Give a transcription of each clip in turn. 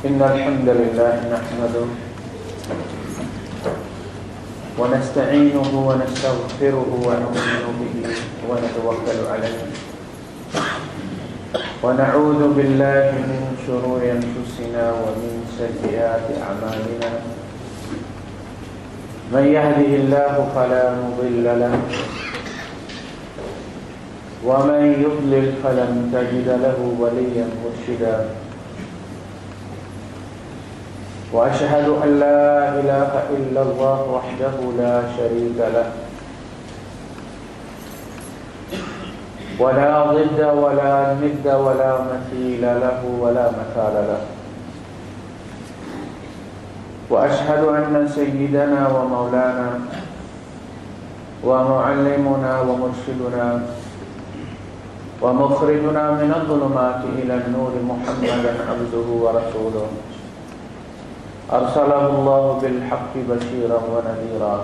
إن الحمد لله نحمده ونستعينه ونستغفره ونؤمن به ونتوكل عليه ونعوذ بالله من شرور أنفسنا ومن سيئات أعمالنا من يهده الله فلا مضل له ومن يضلل فلن تجد له وليا مرشدا وأشهد أن لا إله إلا الله وحده لا شريك له ولا ضد ولا ند ولا مثيل له ولا مثال له وأشهد أن سيدنا ومولانا ومعلمنا ومرشدنا ومخرجنا من الظلمات إلى النور محمدا عبده ورسوله أرسله الله بالحق بشيرا ونذيرا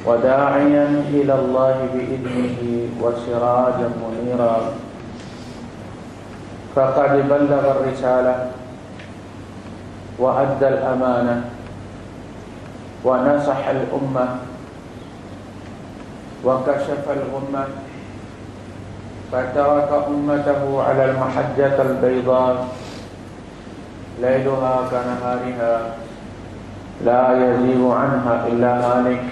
وداعيا إلى الله بإذنه وسراجا منيرا فقد بلغ الرسالة وأدى الأمانة ونصح الأمة وكشف الغمة فترك أمته على المحجة البيضاء ليلها كنهارها لا يزيغ عنها إلا هالك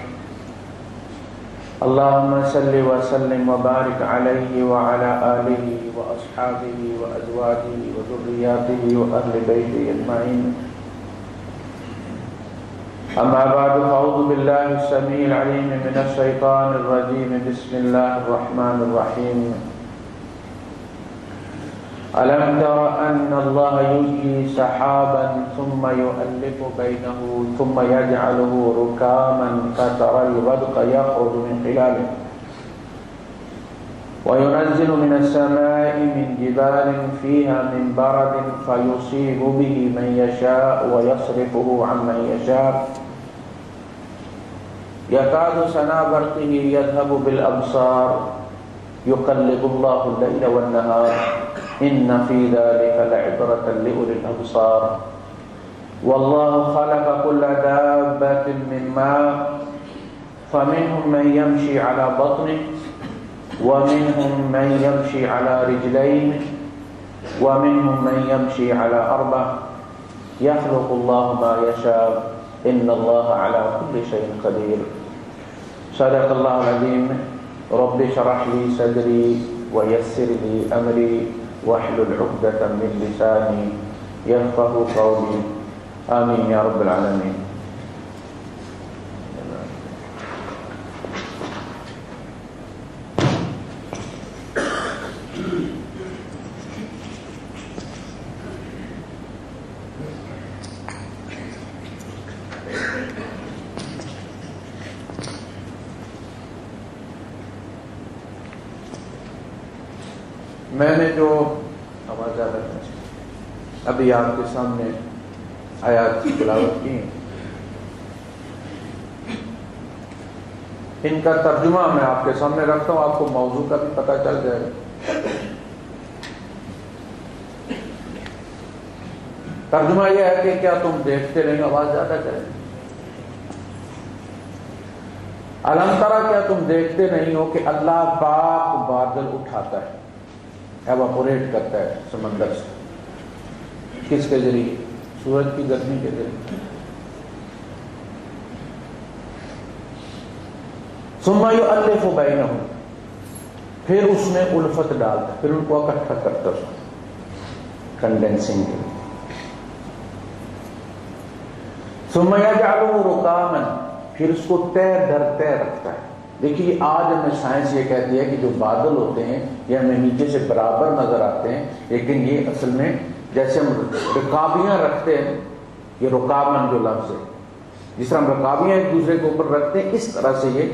اللهم صل وسلم وبارك عليه وعلى آله وأصحابه وأزواجه وذرياته وأهل بيته أجمعين أما بعد فأعوذ بالله السميع العليم من الشيطان الرجيم بسم الله الرحمن الرحيم ألم تر أن الله يزجي سحابا ثم يؤلف بينه ثم يجعله ركاما فترى الودق يخرج من خلاله وينزل من السماء من جبال فيها من برد فيصيب به من يشاء ويصرفه عن من يشاء يكاد سنا برقه يذهب بالأبصار يقلب الله الليل والنهار إن في ذلك لعبرة لأولي الأبصار والله خلق كل دابة من ماء فمنهم من يمشي على بطنه ومنهم من يمشي على رجلين ومنهم من يمشي على أربع يخلق الله ما يشاء إن الله على كل شيء قدير صدق الله العظيم رب اشرح لي صدري ويسر لي أمري واحلل عقدة من لساني يفقهوا قولي آمين يا رب العالمين میں نے جو آواز زیادہ ابھی آپ کے سامنے آیات کی تلاوت کی ان کا ترجمہ میں آپ کے سامنے رکھتا ہوں، آپ کو موضوع کا بھی پتہ چل جائے گا۔ ترجمہ یہ ہے کہ کیا تم دیکھتے نہیں، آواز زیادہ کریں، الم ترى کیا تم دیکھتے نہیں ہو کہ اللہ پاک بادل اٹھاتا ہے، ایواپوریٹ کرتا ہے سمندر سے، کس کے ذریعے؟ سورج کی گرمی کے ذریعے۔ ثم يؤلف بينهم، پھر اس میں الفت ڈالتا، پھر ان کو اکٹھا کرتا ہے کنڈینسنگ کے لیے۔ ثم يجعله ركاما، پھر اس کو تیر در تیر رکھتا ہے۔ دیکھیے آج ہمیں سائنس یہ کہتی ہے کہ جو بادل ہوتے ہیں یہ ہمیں نیچے سے برابر نظر آتے ہیں، لیکن یہ اصل میں جیسے ہم رکابیاں رکھتے ہیں، یہ رکابن جو لفظ ہے، جس طرح ہم رکابیاں ایک دوسرے کے اوپر رکھتے ہیں، اس طرح سے یہ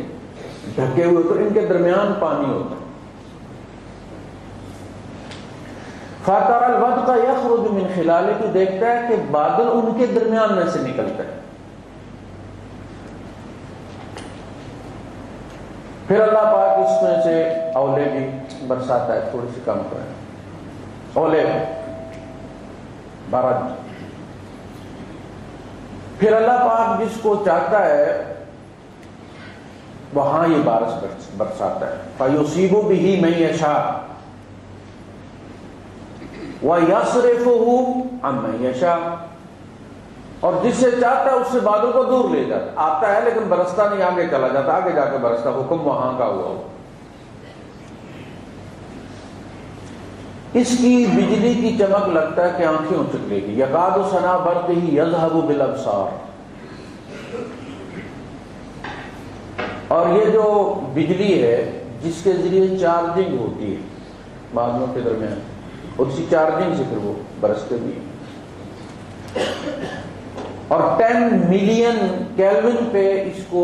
ڈھکے ہوئے تو ان کے درمیان پانی ہوتا ہے۔ فَتَرَى الْوَدْقَ يَخْرُجُ مِنْ خِلَالِهِ، تو دیکھتا ہے کہ بادل ان کے درمیان میں سے نکلتا ہے۔ پھر اللہ پاک اس میں سے اولے بھی برساتا ہے، تھوڑی سی کم کریں اولے برد. پھر اللہ پاک جس کو چاہتا ہے وہاں یہ بارش برساتا ہے. فَيُصِيبُ بِهِ مَن يَشَاءُ وَيَصْرِفُهُ عَمَّن يَشَاءُ. اور جس سے چاہتا ہے اس سے بادل کو دور لے جاتا. آتا ہے لیکن برستا نہیں, آگے چلا جاتا, آگے جا کے برستا. حکم وہاں کا ہوا ہو. اس کی بجلی کی چمک لگتا ہے کہ آنکھیں اچک لے گی. یکاد سنا برقہ یذہب بالابصار. اور یہ جو بجلی ہے جس کے ذریعے چارجنگ ہوتی ہے بادلوں کے درمیان, اور اسی چارجنگ سے پھر وہ برستے بھی ہیں. اور 10 ملین کیلوین پہ اس کو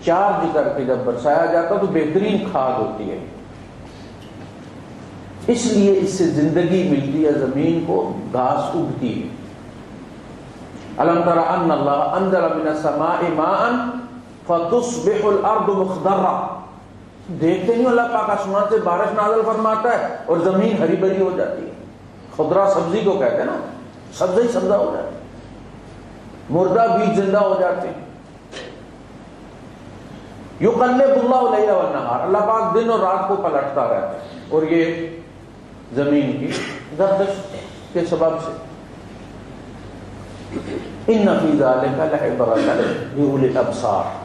چارج کر کے جب برسایا جاتا تو بہترین کھاد ہوتی ہے. اس لیے اس سے زندگی ملتی ہے, زمین کو گھاس اگتی ہے. الم تر ان اللہ انزل من السماء ماء فتصبح الارض مخضرا. دیکھتے نہیں اللہ پاک آسمان سے بارش نازل فرماتا ہے اور زمین ہری بھری ہو جاتی ہے. خضرا سبزی کو کہتے ہیں نا, سبزی سبزہ ہو جاتی ہے, مردہ بیج زندہ ہو جاتے ہیں. یقلب اللہ اللیل والنہار. اللہ پاک دن اور رات کو پلٹتا رہتا ہے, اور یہ زمین کی گردش کے سبب سے. ان فی ذلک لعبرۃ لأولی الابصار.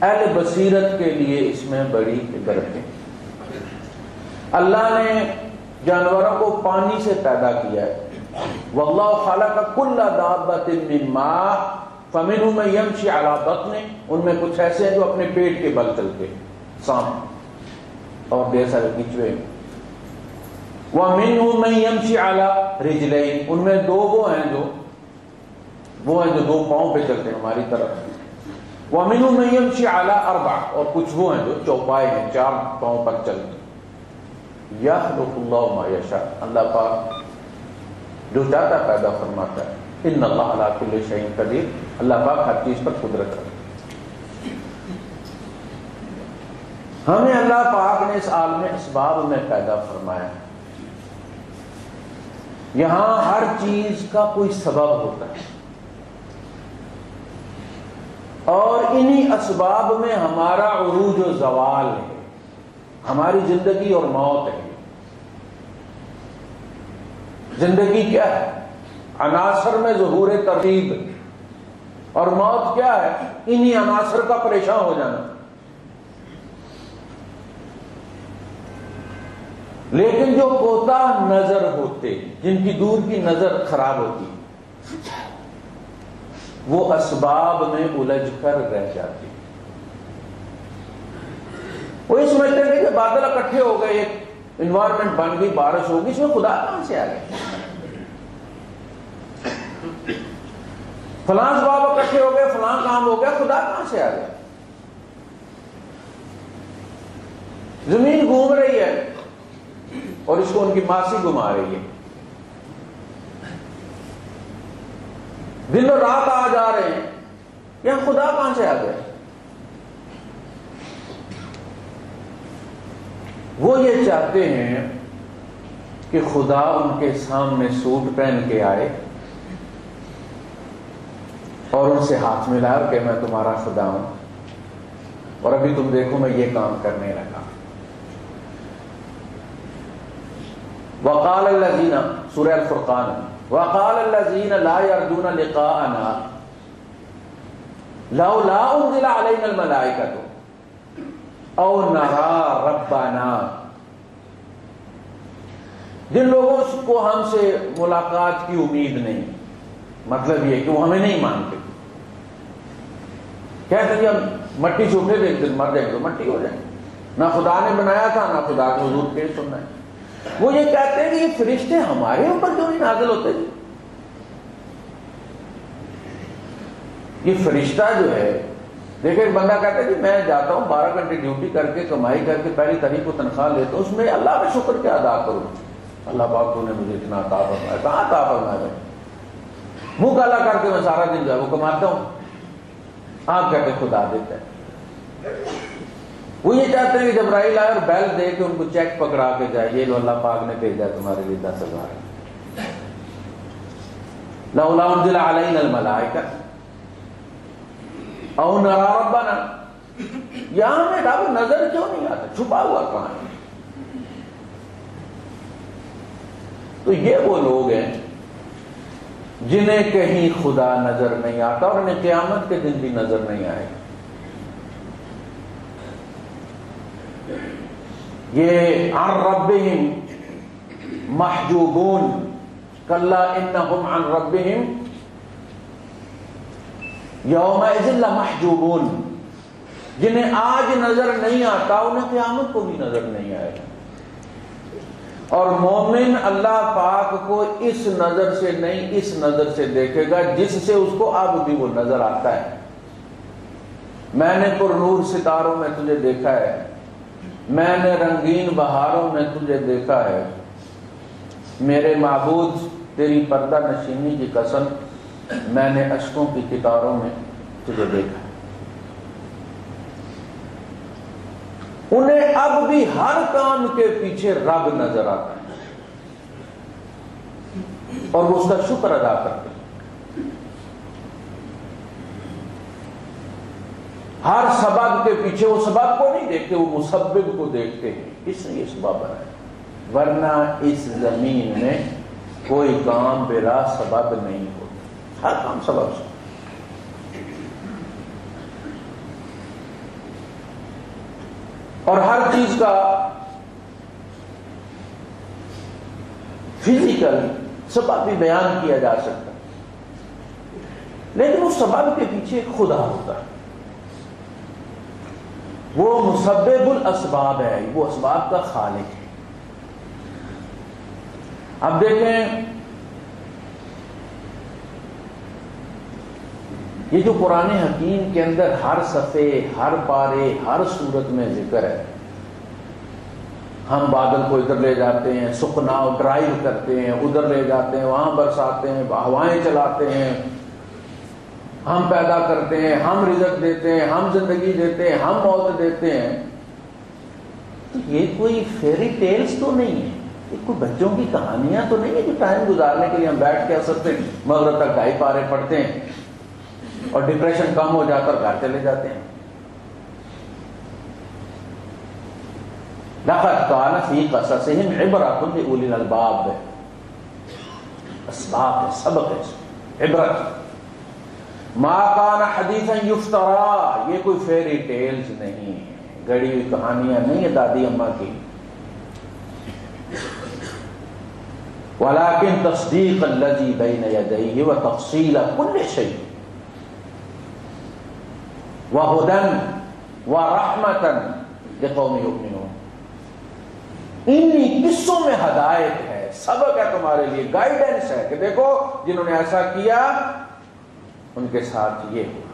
اہل بصیرت کے لیے اس میں بڑی عبرت ہے. اللہ نے جانوروں کو پانی سے پیدا کیا ہے. واللہ خلق کل دابۃ من ماء فمنهم من یمشی علی بطنہ. ان میں کچھ ایسے ہیں جو اپنے پیٹ کے بل چلتے ہیں, سانپ اور ڈھیر سارے کچوے. ومنهم من یمشی علی رجلین. ان میں دو وہ ہیں جو دو پاؤں پہ چلتے ہیں ہماری طرف. ومنهم من یمشی علی اربع. اور کچھ وہ ہیں جو چوپائے ہیں, 4 پاؤں پر چلتے ہیں. یخلق اللہ ما یشاء. اللہ پاک جو چاہتا پیدا فرماتا ہے. ان اللہ علی کل شیء قدیر. اللہ پاک ہر چیز پر قدرت ہے. ہمیں اللہ پاک نے اس عالم اسباب میں پیدا فرمایا. یہاں ہر چیز کا کوئی سبب ہوتا ہے, اور انہی اسباب میں ہمارا عروج و زوال ہے, ہماری زندگی اور موت ہے. زندگی کیا ہے؟ عناصر میں ظہور ترتیب, اور موت کیا ہے؟ انہی عناصر کا پریشان ہو جانا. لیکن جو کوتاہ نظر ہوتے, جن کی دور کی نظر خراب ہوتی, وہ اسباب میں الجھ کر رہ جاتے. وہ یہ سمجھتے ہیں کہ بادل اکٹھے ہو گئے, ایک انوائرمنٹ بن گئی, بارش ہوگی, اس میں خدا کہاں سے آ گیا؟ فلاں اسباب اکٹھے ہو گئے, فلاں کام ہو گیا, خدا کہاں سے آ گیا؟ زمین گھوم رہی ہے اور اس کو ان کی ماسی گھما رہی ہے. دن اور رات آ جا رہے ہیں, یہاں خدا کہاں سے آ گیا؟ وہ یہ چاہتے ہیں کہ خدا ان کے سامنے سوٹ پہن کے آئے اور ان سے ہاتھ ملائے اور کہ میں تمہارا خدا ہوں, اور ابھی تم دیکھو میں یہ کام کرنے لگا. وقال الذین, سورہ الفرقان, وقال الذین لا یرجون لقاءنا لولا انزل علینا الملائکۃ او نرى ربنا. جن لوگوں کو ہم سے ملاقات کی امید نہیں, مطلب یہ کہ وہ ہمیں نہیں مانتے, کہتے ہیں ہم مٹی سے اٹھے ایک دن مر جائیں تو مٹی ہو جائیں, نہ خدا نے بنایا تھا نہ خدا کے حضور پیش سننا ہے. وہ یہ کہتے ہیں کہ یہ فرشتے ہمارے اوپر کیوں نہیں نازل ہوتے؟ یہ فرشتہ جو ہے, دیکھیں ایک بندہ کہتا ہے کہ میں جاتا ہوں 12 گھنٹے ڈیوٹی کر کے کمائی کر کے پہلی تاریخ کو تنخواہ لیتا ہوں, اس میں اللہ کا شکر کیا ادا کروں؟ اللہ پاک تو نے مجھے اتنا عطا فرمایا. کہاں عطا فرمایا؟ منہ کالا کر کے میں سارا دن جو ہے وہ کماتا ہوں. آپ کہتے ہیں خدا دیتا ہے. وہ یہ چاہتے ہیں کہ جبرائیل آئے اور بیل دے کے ان کو چیک پکڑا کے جائے, یہ لو اللہ پاک نے بھیجا تمہارے لیے 10,000. لولا انزل علینا الملائکہ او نری ربنا، یہاں ہمیں رب نظر کیوں نہیں آتا، چھپا ہوا کہاں ہے؟ تو یہ وہ لوگ ہیں جنہیں کہیں خدا نظر نہیں آتا اور انہیں قیامت کے دن بھی نظر نہیں آئے گا۔ یہ عن ربہم محجوبون، کلا انہم عن ربہم یومئذ لمحجوبون، جنہیں آج نظر نہیں آتا انہیں قیامت کو بھی نظر نہیں آئے گا۔ اور مومن اللہ پاک کو اس نظر سے نہیں، اس نظر سے دیکھے گا جس سے اس کو اب بھی وہ نظر آتا ہے۔ میں نے پر نور ستاروں میں تجھے دیکھا ہے، میں نے رنگین بہاروں میں تجھے دیکھا ہے، میرے معبود تیری پردہ نشینی کی قسم میں نے اشکوں کی قطاروں میں تجھے دیکھا ہے۔ انہیں اب بھی ہر کام کے پیچھے رب نظر آتا ہے اور وہ اس کا شکر ادا کرتے ہیں۔ ہر سبب کے پیچھے وہ سبب کو نہیں دیکھتے، وہ مسبب کو دیکھتے ہیں، اس نے یہ سبب بنایا، ورنہ اس زمین میں کوئی کام بلا سبب نہیں ہوتا، ہر کام سبب سے۔ اور ہر چیز کا فزیکل سبب بھی بیان کیا جا سکتا ہے، لیکن اس سبب کے پیچھے خدا ہوتا ہے، وہ مسبب الاسباب ہے، وہ اسباب کا خالق ہے۔ اب دیکھیں یہ جو قرآن حکیم کے اندر ہر صفحے، ہر پارے، ہر صورت میں ذکر ہے، ہم بادل کو ادھر لے جاتے ہیں، سخناؤ ڈرائیو کرتے ہیں، ادھر لے جاتے ہیں، وہاں برساتے ہیں، ہوائیں چلاتے ہیں، ہم پیدا کرتے ہیں، ہم رزق دیتے ہیں، ہم زندگی دیتے ہیں، ہم موت دیتے ہیں، تو یہ کوئی فیری ٹیلز تو نہیں ہے، یہ کوئی بچوں کی کہانیاں تو نہیں ہے جو ٹائم گزارنے کے لیے ہم بیٹھ کے اثر سے مغرب تک 2.5 پارے پڑھتے ہیں اور ڈپریشن کم ہو جاتا اور گھر چلے جاتے ہیں۔ لقد كان في قصصهم عبرة لأولي الألباب، اسباب ہے، سبق ہے، عبرت۔ ما كان حديثا يفترى، یہ کوئی فیری ٹیلز نہیں ہے، گڑی ہوئی کہانیاں نہیں ہے دادی اماں کی۔ ولكن تصديق الذي بين يديه وتفصيل كل شيء وهدى ورحمة لقوم يؤمنون، انہی قصوں میں ہدایت ہے، سبق ہے تمہارے لیے، گائیڈنس ہے کہ دیکھو جنہوں نے ایسا کیا ان کے ساتھ یہ ہوا۔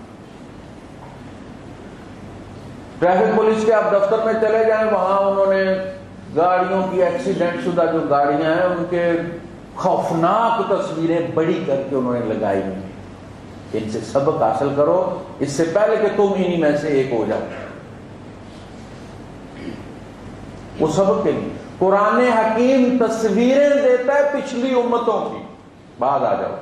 ٹریفک پولیس کے آپ دفتر میں چلے جائیں، وہاں انہوں نے گاڑیوں کی ایکسیڈنٹ شدہ جو گاڑیاں ہیں ان کے خوفناک تصویریں بڑی کر کے انہوں نے لگائی ہوئی ہیں، ان سے سبق حاصل کرو اس سے پہلے کہ تم انہی میں سے ایک ہو جاؤ۔ وہ سبق کے لیے قرآن حکیم تصویریں دیتا ہے پچھلی امتوں کی، بعد آ جاؤ۔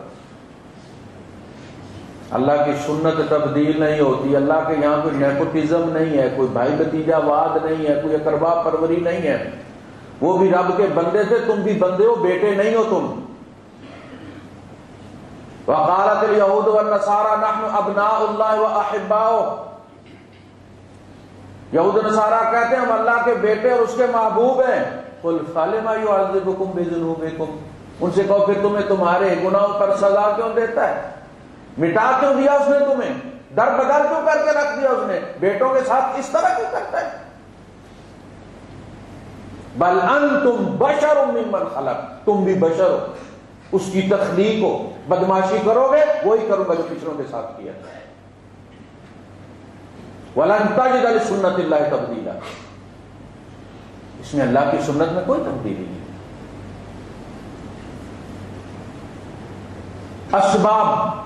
اللہ کی سنت تبدیل نہیں ہوتی، اللہ کے یہاں کوئی نیپوٹزم نہیں ہے، کوئی بھائی بھتیجا واد نہیں ہے، کوئی اقربا پروری نہیں ہے، وہ بھی رب کے بندے تھے، تم بھی بندے ہو، بیٹے نہیں ہو تم۔ وقالت اليہود والنصارى نحن ابناء اللہ واحباؤہ، یہود نصارہ کہتے ہیں ہم اللہ کے بیٹے اور اس کے محبوب ہیں۔ قل فلم يعذبكم بذنوبكم، ان سے کہو پھر تمہیں تمہارے گناہوں پر سزا کیوں دیتا ہے، مٹا کیوں دیا اس نے، تمہیں در بدر کیوں کر کے رکھ دیا اس نے، بیٹوں کے ساتھ اس طرح کیوں کرتا ہے۔ بل انتم بشر ممن خلق، تم بھی بشر ہو، اس کی تخلیق ہو، بدماشی کرو گے وہی کروں گا جو پچھلوں کے ساتھ کیا۔ وَلَن تَجِدَ لِسُنَّتِ اللَّهِ تَبْدِيلًا، اس میں اللہ کی سنت میں کوئی تبدیلی نہیں۔ اسباب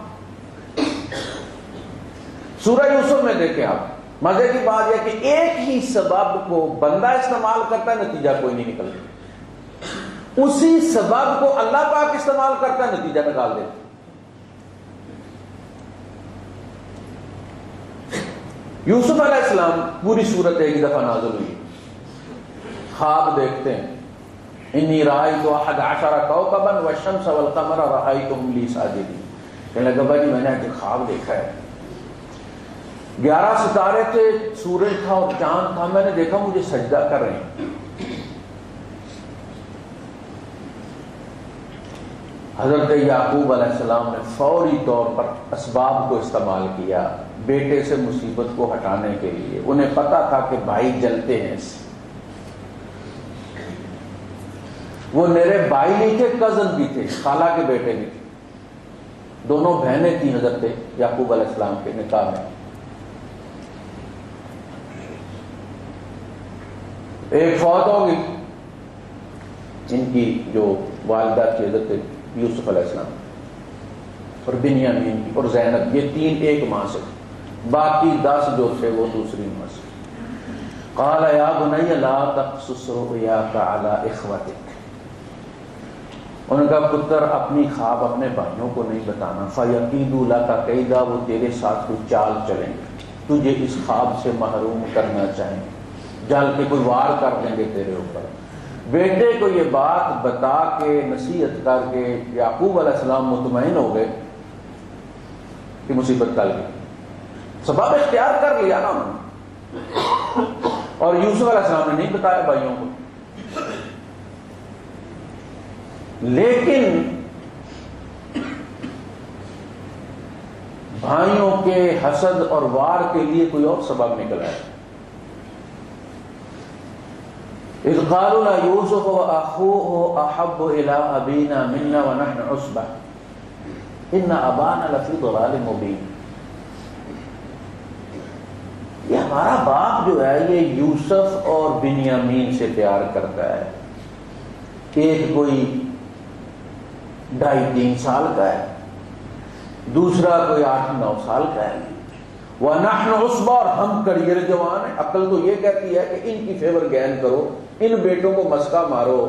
سورہ یوسف میں دیکھیں آپ، مزے کی بات یہ کہ ایک ہی سبب کو بندہ استعمال کرتا ہے، نتیجہ کوئی نہیں نکلتا، اسی سبب کو اللہ پاک استعمال کرتا ہے، نتیجہ نکال دیتا۔ یوسف علیہ السلام پوری صورت ایک دفعہ نازل ہوئی، خواب دیکھتے ہیں، انی رأیت 11 کوكبا والشمس والقمر رأیتهم لی ساجدین، کہنے لگا بھائی میں نے ایک خواب دیکھا ہے، 11 ستارے تھے، سورج تھا اور چاند تھا، میں نے دیکھا مجھے سجدہ کر رہے ہیں۔ حضرت یعقوب علیہ السلام نے فوری طور پر اسباب کو استعمال کیا بیٹے سے مصیبت کو ہٹانے کے لیے۔ انہیں پتا تھا کہ بھائی جلتے ہیں اس سے، وہ میرے بھائی نہیں تھے، کزن بھی تھے، خالہ کے بیٹے بھی تھے، دونوں بہنیں تھیں حضرت یعقوب علیہ السلام کے نکاح میں۔ ایک فوت ہو گئی، ان کی جو والدہ تھی حضرت یوسف علیہ السلام، اور بنیامین کی اور زینب، یہ 3 ایک ماں سے، باقی 10 جو تھے وہ دوسری ماں سے۔ قال یا بنی لا تقصص رؤیاک علی اخوتک، ان کا پتر اپنی خواب اپنے بھائیوں کو نہیں بتانا، فیقیدوا لک کیدا، وہ تیرے ساتھ کوئی چال چلیں گے، تجھے اس خواب سے محروم کرنا چاہیں گے، جل کے کوئی وار کر دیں گے تیرے اوپر۔ بیٹے کو یہ بات بتا کے نصیحت کر کے یعقوب علیہ السلام مطمئن ہو گئے کہ مصیبت ٹل گئی، سبب اختیار کر لیا نا انہوں نے۔ اور یوسف علیہ السلام نے نہیں بتایا بھائیوں کو، لیکن بھائیوں کے حسد اور وار کے لیے کوئی اور سبب نکل آیا۔ اذ قالوا لا یوسف واخوه احب الى ابینا منا ونحن عصبہ ان ابانا لفی ضلال مبین، یہ ہمارا باپ جو ہے یہ یوسف اور بنیامین سے پیار کرتا ہے، ایک کوئی 2.5-3 سال کا ہے، دوسرا کوئی 8-9 سال کا ہے، وَنَحْنُ عُصْبَةٌ، اور ہم کڑیل جوان ہیں۔ عقل تو یہ کہتی ہے کہ ان کی فیور گین کرو، ان بیٹوں کو مسکا مارو،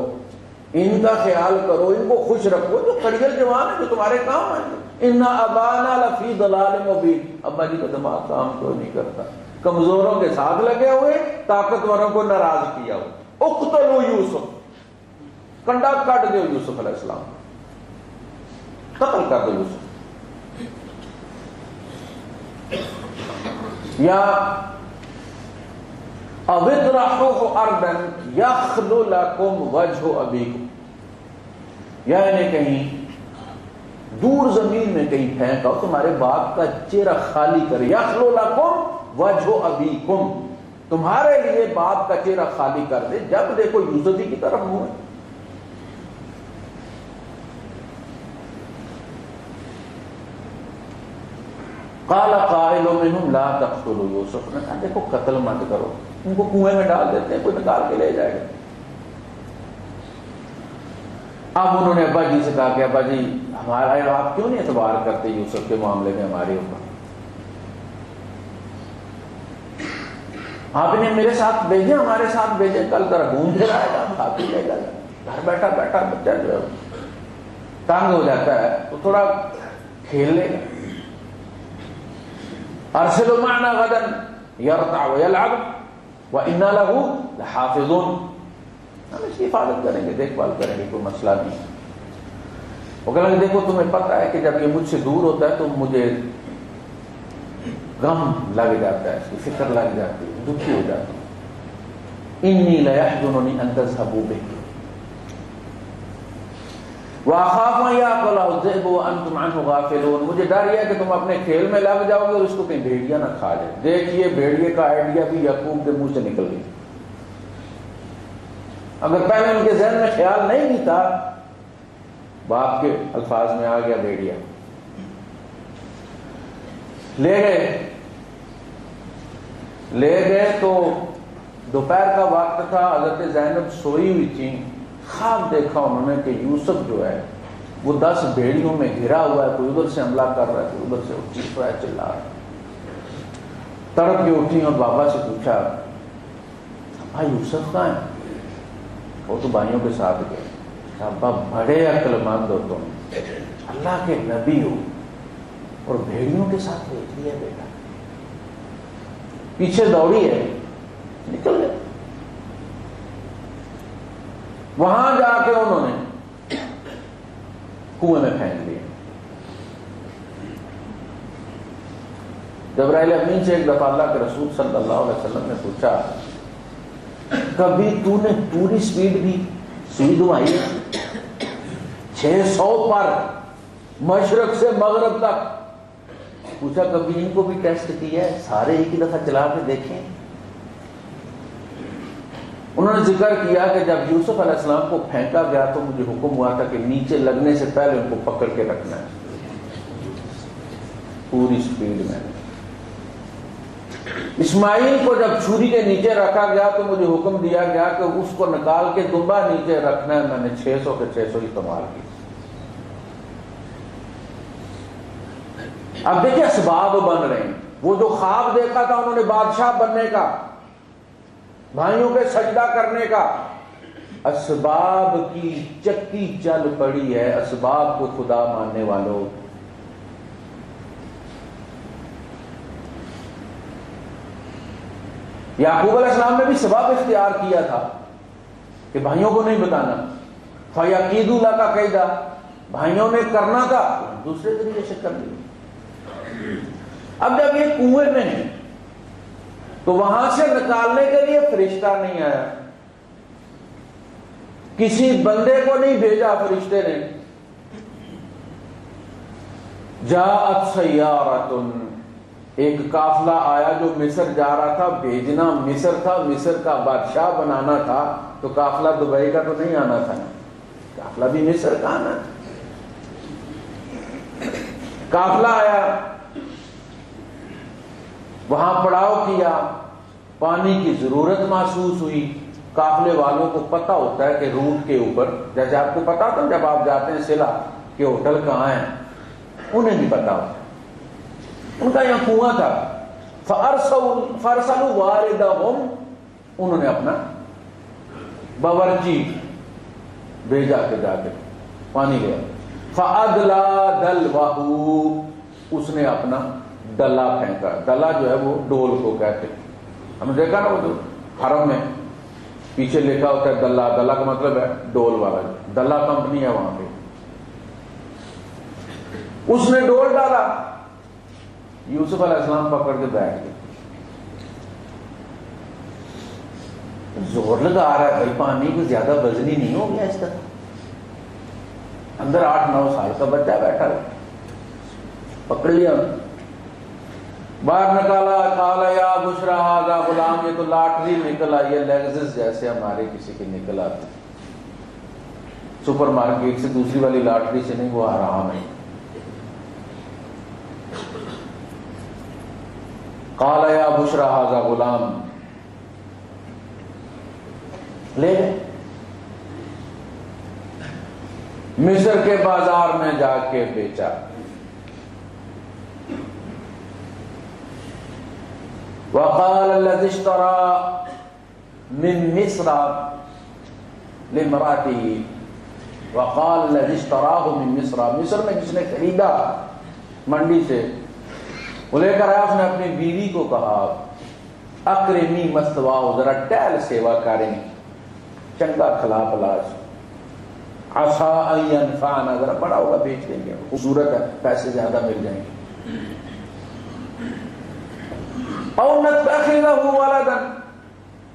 ان کا خیال کرو، ان کو خوش رکھو، جو کڑیل جوان ہیں جو تمہارے کام آئیں۔ اِنَّ أَبَانَا لَفِي ضَلَالٍ مُبِينٍ، ابا جی کا دماغ کام کوئی نہیں کرتا، کمزوروں کے ساتھ لگے ہوئے، طاقتوروں کو ناراض کیا ہوا۔ اقتلوا یوسف، کنڈا کاٹ دو یوسف علیہ السلام، قتل کر دو یوسف، یا او اطرحوه ارضا یخل لکم وجہ ابیکم، یا انہیں کہیں دور زمین میں کہیں پھینکا تمہارے باپ کا چہرہ خالی کرے، یخل لکم وجہ ابیکم، تمہارے لیے باپ کا چہرہ خالی کر دے، جب دیکھو یوسف کی طرف منہ ہے۔ قال قائل منهم لا تقتلوا یوسف، نے کہا دیکھو قتل مت کرو، ان کو کنویں میں ڈال دیتے ہیں، کوئی نکال کے لے جائے گا۔ اب انہوں نے ابا جی سے کہا کہ ابا جی ہمارا آپ کیوں نہیں اعتبار کرتے یوسف کے معاملے میں ہمارے اوپر، آپ نے میرے ساتھ بھیجے، ہمارے ساتھ بھیجے، کل ذرا گھوم پھر آئے گا، کھا پی لے گا، گھر بیٹھا بیٹھا بچہ جو تنگ ہو جاتا ہے تو تھوڑا کھیل لے گا۔ ارسلوا معنا غدا يرتع ويلعب وانا له لحافظون، ہم اس کی حفاظت کریں گے، دیکھ بھال کریں گے، کوئی مسئلہ نہیں۔ وہ کہنے لگے دیکھو تمہیں پتہ ہے کہ جب یہ مجھ سے دور ہوتا ہے تو مجھے غم لگ جاتا ہے، اس کی فکر لگ جاتی ہے، دکھی ہو جاتا ہوں۔ انی لیحزننی ان تذهبوا به وَأَخَافُ أَن يَأْكُلَهُ الذِّئْبُ وَأَنْتُمْ عَنْهُ غَافِلُونَ، مجھے ڈر یہ ہے کہ تم اپنے کھیل میں لگ جاؤ گے اور اس کو کہیں بھیڑیا نہ کھا جائے۔ دیکھیے بھیڑیے کا آئیڈیا بھی یعقوب کے منہ سے نکل گیا، اگر پہلے ان کے ذہن میں خیال نہیں بھی تھا، باپ کے الفاظ میں آ گیا بھیڑیا۔ لے گئے تو دوپہر کا وقت تھا، حضرت زینب سوئی ہوئی تھی، خواب دیکھا انہوں نے کہ یوسف جو ہے وہ 10 بھیڑیوں میں گھرا ہوا ہے، کوئی ادھر سے حملہ کر رہا ہے، کوئی ادھر سے چیخ رہا ہے، چلا رہا ہے۔ تڑپ کے اٹھی اور بابا سے پوچھا ابا یوسف کہاں ہے؟ وہ تو بھائیوں کے ساتھ گئے۔ ابا بڑے عقل مند ہو تم، اللہ کے نبی ہو اور بھیڑیوں کے ساتھ بھیج دیا بیٹا۔ پیچھے دوڑی ہے، نکل گئے۔ وہاں جا کے انہوں نے کنویں میں پھینک دیا۔ جبرائیل امین سے ایک دفعہ اللہ کے رسول صلی اللہ علیہ وسلم نے پوچھا، کبھی تو نے پوری سپیڈ بھی سوئی دمائی 600 پر مشرق سے مغرب تک؟ پوچھا کبھی ان کو بھی ٹیسٹ کیا ہے، سارے ایک ہی دفعہ چلا کے دیکھیں؟ انہوں نے ذکر کیا کہ جب یوسف علیہ السلام کو پھینکا گیا تو مجھے حکم ہوا تھا کہ نیچے لگنے سے پہلے ان کو پکڑ کے رکھنا ہے پوری سپیڈ میں۔ اسماعیل کو جب چھری کے نیچے رکھا گیا تو مجھے حکم دیا گیا کہ اس کو نکال کے دمبا نیچے رکھنا ہے، میں نے 600 کے 600 استعمال کی۔ اب دیکھیں اسباب بن رہے ہیں۔ وہ جو خواب دیکھا تھا انہوں نے بادشاہ بننے کا، بھائیوں کے سجدہ کرنے کا، اسباب کی چکی چل پڑی ہے۔ اسباب کو خدا ماننے والوں، یعقوب علیہ السلام نے بھی سبب اختیار کیا تھا کہ بھائیوں کو نہیں بتانا، فَيَكِيدُ لَكَ كَيْدًا، بھائیوں نے کرنا تھا دوسرے طریقے سے کر لیا۔ اب جب یہ کنویں میں ہے تو وہاں سے نکالنے کے لیے فرشتہ نہیں آیا، کسی بندے کو نہیں بھیجا فرشتے نے۔ جاءت سیارۃ، ایک قافلہ آیا جو مصر جا رہا تھا، بھیجنا مصر تھا، مصر کا بادشاہ بنانا تھا، تو قافلہ دبئی کا تو نہیں آنا تھا نا، قافلہ بھی مصر کا آنا تھا۔ قافلہ آیا، وہاں پڑاؤ کیا، پانی کی ضرورت محسوس ہوئی۔ قافلے والوں کو پتہ ہوتا ہے کہ روٹ کے اوپر، جیسے آپ کو پتا تھا جب آپ جاتے ہیں سلا کہ ہوٹل کہاں ہے، انہیں بھی پتا ہوتا ہے۔ ان کا یہاں کنواں تھا، فَأَرْسَلُوا وَارِدَهُمْ، انہوں نے اپنا باورچی بھیجا کے جا کے پانی لیا۔ فَأَدْلَا دَلْوَهُ، اس نے اپنا ڈلا پھینکا۔ ڈلا جو ہے وہ ڈول کو کہتے ہیں، ہم نے دیکھا نا وہ جو حرم میں پیچھے لکھا ہوتا ہے ڈلا، ڈلا کا مطلب ہے ڈول والا، ڈلا کمپنی ہے وہاں پہ۔ اس نے ڈول ڈالا، یوسف علیہ السلام پکڑ کے بیٹھ گئے۔ زور لگا رہا ہے بھائی، پانی کو زیادہ وزنی نہیں ہو گیا اس کا؟ اندر 8-9 سال کا بچہ بیٹھا ہے، پکڑ لیا، باہر نکالا، قال یا بشرا ھذا غلام، یہ تو لاٹری نکل آئی ہے، لیگزس جیسے ہمارے کسی کی نکل آتی، سپر مارکیٹ سے دوسری والی لاٹری سے نہیں، وہ حرام ہے۔ قال یا بشرا ھذا غلام، لے گئے مصر کے بازار میں جا کے بیچا۔ وقال الذي اشترى من مصر لامرأته، وقال الذي اشتراه من مصر، مصر میں جس نے خریدا منڈی سے، وہ لے کر آیا، اس نے اپنی بیوی کو کہا اکرمی مثواہ، ذرا ٹہل سیوا کریں، چنگا کھلا پلا، عسى ان ينفعنا، ذرا بڑا ہوگا بیچ دیں گے، خوبصورت ہے، پیسے زیادہ مل جائیں گے، او نتخذه ولدا،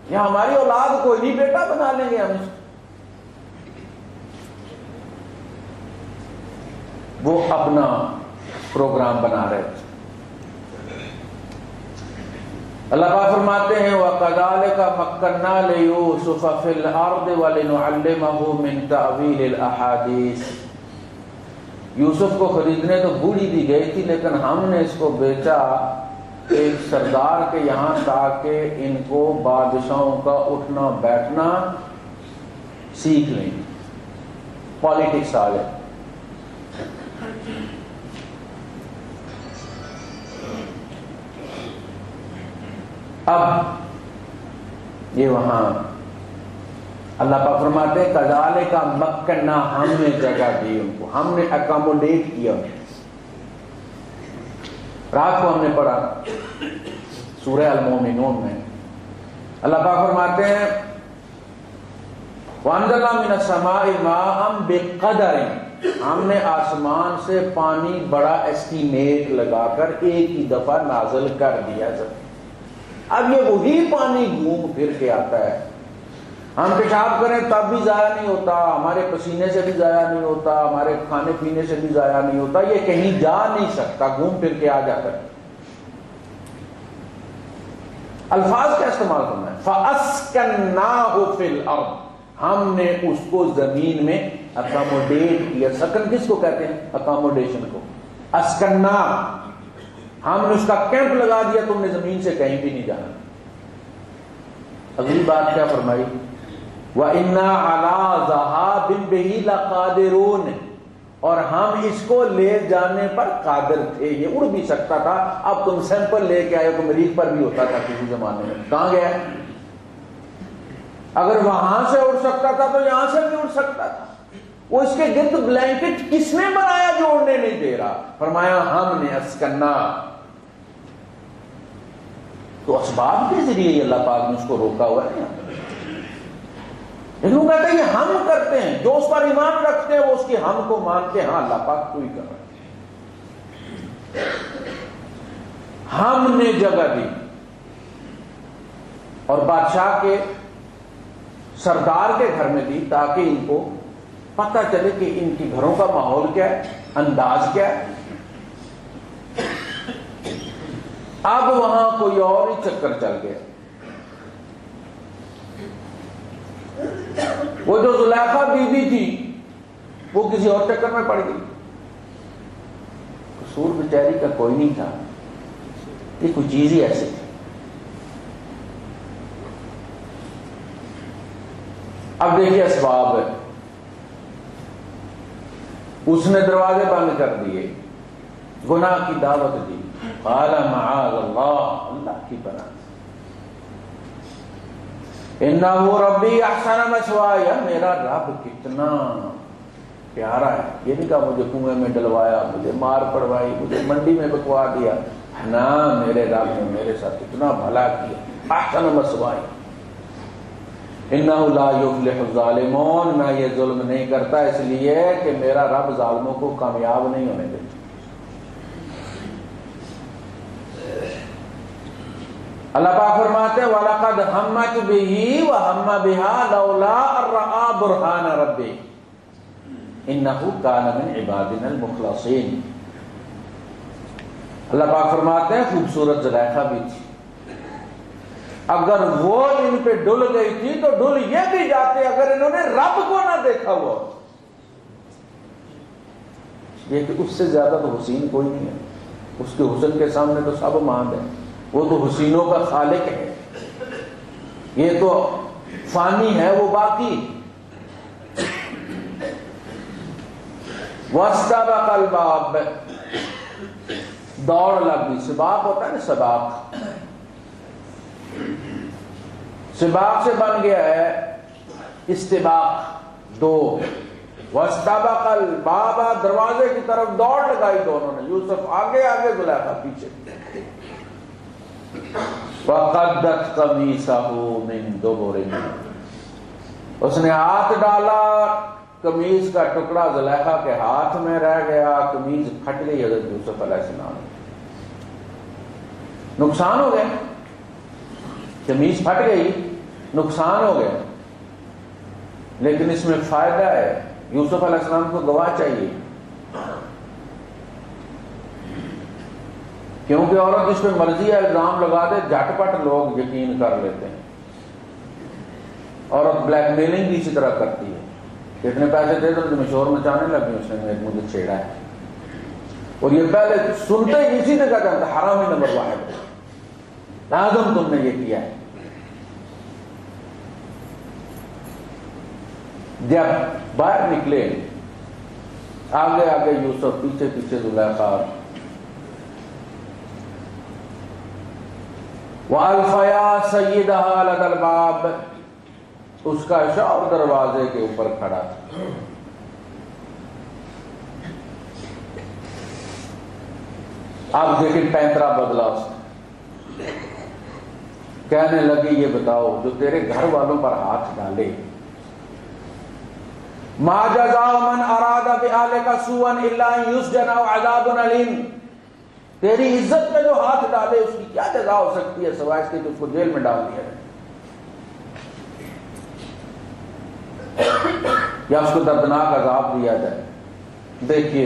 یا ہماری اولاد کو ہی بیٹا بنا لیں گے ہم۔ وہ اپنا پروگرام بنا رہے تھے۔ اللہ پاک فرماتے ہیں وَكَذَلِكَ مَكَّنَّا لِيُوسُفَ فِي الْأَرْضِ وَلِنُعَلِّمَهُ مِنْ تَأْوِيلِ الْأَحَادِيثِ، یوسف کو خریدنے تو بوڑھی دی گئی تھی، لیکن ہم نے اس کو بیچا ایک سردار کے یہاں تاکہ ان کو بادشاہوں کا اٹھنا بیٹھنا سیکھ لیں، پالیٹکس آ جائے۔ اب یہ وہاں اللہ پاک فرماتے ہیں کذالک مکننا، ہم نے جگہ دی ان کو، ہم نے اکاموڈیٹ کیا۔ رات کو ہم نے پڑھا سورہ المومنون میں اللہ پاک فرماتے ہیں وَأَنزَلْنَا مِنَ السَّمَاءِ مَاءً بِقَدَرٍ، ہم نے آسمان سے پانی بڑا ایسٹیمیٹ لگا کر ایک ہی دفعہ نازل کر دیا۔ اب یہ وہی پانی گھوم پھر کے آتا ہے، ہم پیشاب کریں تب بھی ضائع نہیں ہوتا، ہمارے پسینے سے بھی ضائع نہیں ہوتا، ہمارے کھانے پینے سے بھی ضائع نہیں ہوتا، یہ کہیں جا نہیں سکتا، گھوم پھر کے آ جاتا ہے۔ الفاظ کا استعمال کرنا ہے فَأَسْكَنَّاهُ فِي الْأَرْضِ، ہم نے اس کو زمین میں اکاموڈیٹ کیا۔ سکن کس کو کہتے ہیں؟ اکاموڈیشن کو۔ اسکنا، ہم نے اس کا کیمپ لگا دیا، تم نے زمین سے کہیں بھی نہیں جانا۔ اگلی بات کیا فرمائی؟ وَإِنَّا عَلَىٰ ذَهَابٍ بِهِ لَقَادِرُونَ، اور ہم اس کو لے جانے پر قادر تھے، یہ اڑ بھی سکتا تھا۔ اب تم سیمپل لے کے آئے تو مریخ پر بھی ہوتا تھا کسی زمانے میں، کہاں گیا؟ اگر وہاں سے اڑ سکتا تھا تو یہاں سے بھی اڑ سکتا تھا۔ وہ اس کے گرد بلینکٹ کس نے بنایا جو اڑنے نہیں دے رہا؟ فرمایا ہم نے اسکنا۔ تو اسباب کے ذریعے اللہ پاک نے اس کو روکا ہوا ہے۔ لیکن وہ کہتے ہیں یہ ہم کرتے ہیں، جو اس پر ایمان رکھتے ہیں وہ اس کی ہم کو مانتے ہیں، ہاں اللہ پاک تو ہی کر رہا ہے۔ ہم نے جگہ دی اور بادشاہ کے سردار کے گھر میں دی تاکہ ان کو پتہ چلے کہ ان کے گھروں کا ماحول کیا ہے، انداز کیا ہے۔ اب وہاں کوئی اور ہی چکر چل گیا۔ وہ جو زلیخا بی بی تھی وہ کسی اور چکر میں پڑ گئی۔ قصور بیچاری کا کوئی نہیں تھا، یہ کوئی چیز ہی ایسی تھی۔ اب دیکھیے اسباب ہے، اس نے دروازے بند کر دیے، گناہ کی دعوت دی، قال معاذ اللہ، اللہ کی پناہ، انہ ربی احسن مثوایا، میرا رب کتنا پیارا ہے۔ یہ نہیں کہا مجھے کنویں میں ڈلوایا، مجھے مار پڑوائی، مجھے منڈی میں بکوا دیا، نا میرے رب نے میرے ساتھ اتنا بھلا کیا، احسن مثوایا، انہ لا یفلح الظالمون، میں یہ ظلم نہیں کرتا اس لیے کہ میرا رب ظالموں کو کامیاب نہیں ہونے دیتا۔ اللہ پاک فرماتے ہیں وَلَقَدْ هَمَّتْ بِهِ وَهَمَّ بِهَا لَوْلَا أَن رَّأَىٰ بُرْهَانَ رَبِّهِ إِنَّهُ كَانَ مِنْ عِبَادِنَا الْمُخْلَصِينَ۔ اللہ پاک فرماتے ہیں خوبصورت زلیخا بھی تھی، اگر وہ ان پہ ڈل گئی تھی تو ڈل یہ بھی جاتے اگر انہوں نے رب کو نہ دیکھا ہوا۔ یہ کہ اس سے زیادہ تو حسین کوئی نہیں ہے، اس کے حسن کے سامنے تو سب ماند ہیں، وہ تو حسینوں کا خالق ہے، یہ تو فانی ہے، وہ باقی۔ وَاسْتَبَقَ الْبَابَ، دوڑ لگ گئی، سباق ہوتا ہے نا، سباق، سباق سے بن گیا ہے استباق، دو۔ وَاسْتَبَقَ الْبَابَ، دروازے کی طرف دوڑ لگائی دونوں نے، یوسف آگے آگے، زلیخا پیچھے۔ فَقَدَّتْ قَمِيصَهُ مِن دُبُرٍ، اس نے ہاتھ ڈالا، قمیص کا ٹکڑا زلیخا کے ہاتھ میں رہ گیا، قمیص پھٹ گئی حضرت یوسف علیہ السلام۔ نقصان ہو گیا، قمیص پھٹ گئی، نقصان ہو گیا، لیکن اس میں فائدہ ہے، یوسف علیہ السلام کو گواہ چاہیے، کیونکہ عورت اس پہ مرضی ہے الزام لگا دے، جھٹ پٹ لوگ یقین کر لیتے ہیں۔ عورت بلیک میلنگ بھی اسی طرح کرتی ہے، کتنے پیسے دے دو تمہیں شور مچانے لگی، اس نے مجھے چھیڑا ہے، اور یہ پہلے سنتے ہی اسی نے کہا جاتا ہے حرامی نمبر واحد، لازم تم نے یہ کیا ہے۔ جب باہر نکلے، آگے آگے یوسف، پیچھے پیچھے زلیخا، وَأَلْفَيَا سَيِّدَهَا لَدَى الْبَابِ، اس کا شوہر دروازے کے اوپر کھڑا تھا۔ اب دیکھیں پینترا بدلا اس نے، کہنے لگی یہ بتاؤ جو تیرے گھر والوں پر ہاتھ ڈالے، ما جزاء من اراد بأهلك سوءا الا ان يسجن او عذاب الیم، تیری عزت میں جو ہاتھ ڈالے اس کی کیا جزا ہو سکتی ہے سوائے اس کے کہ اس کو جیل میں ڈال دیا جائے یا اس کو دردناک عذاب دیا جائے۔ دیکھیے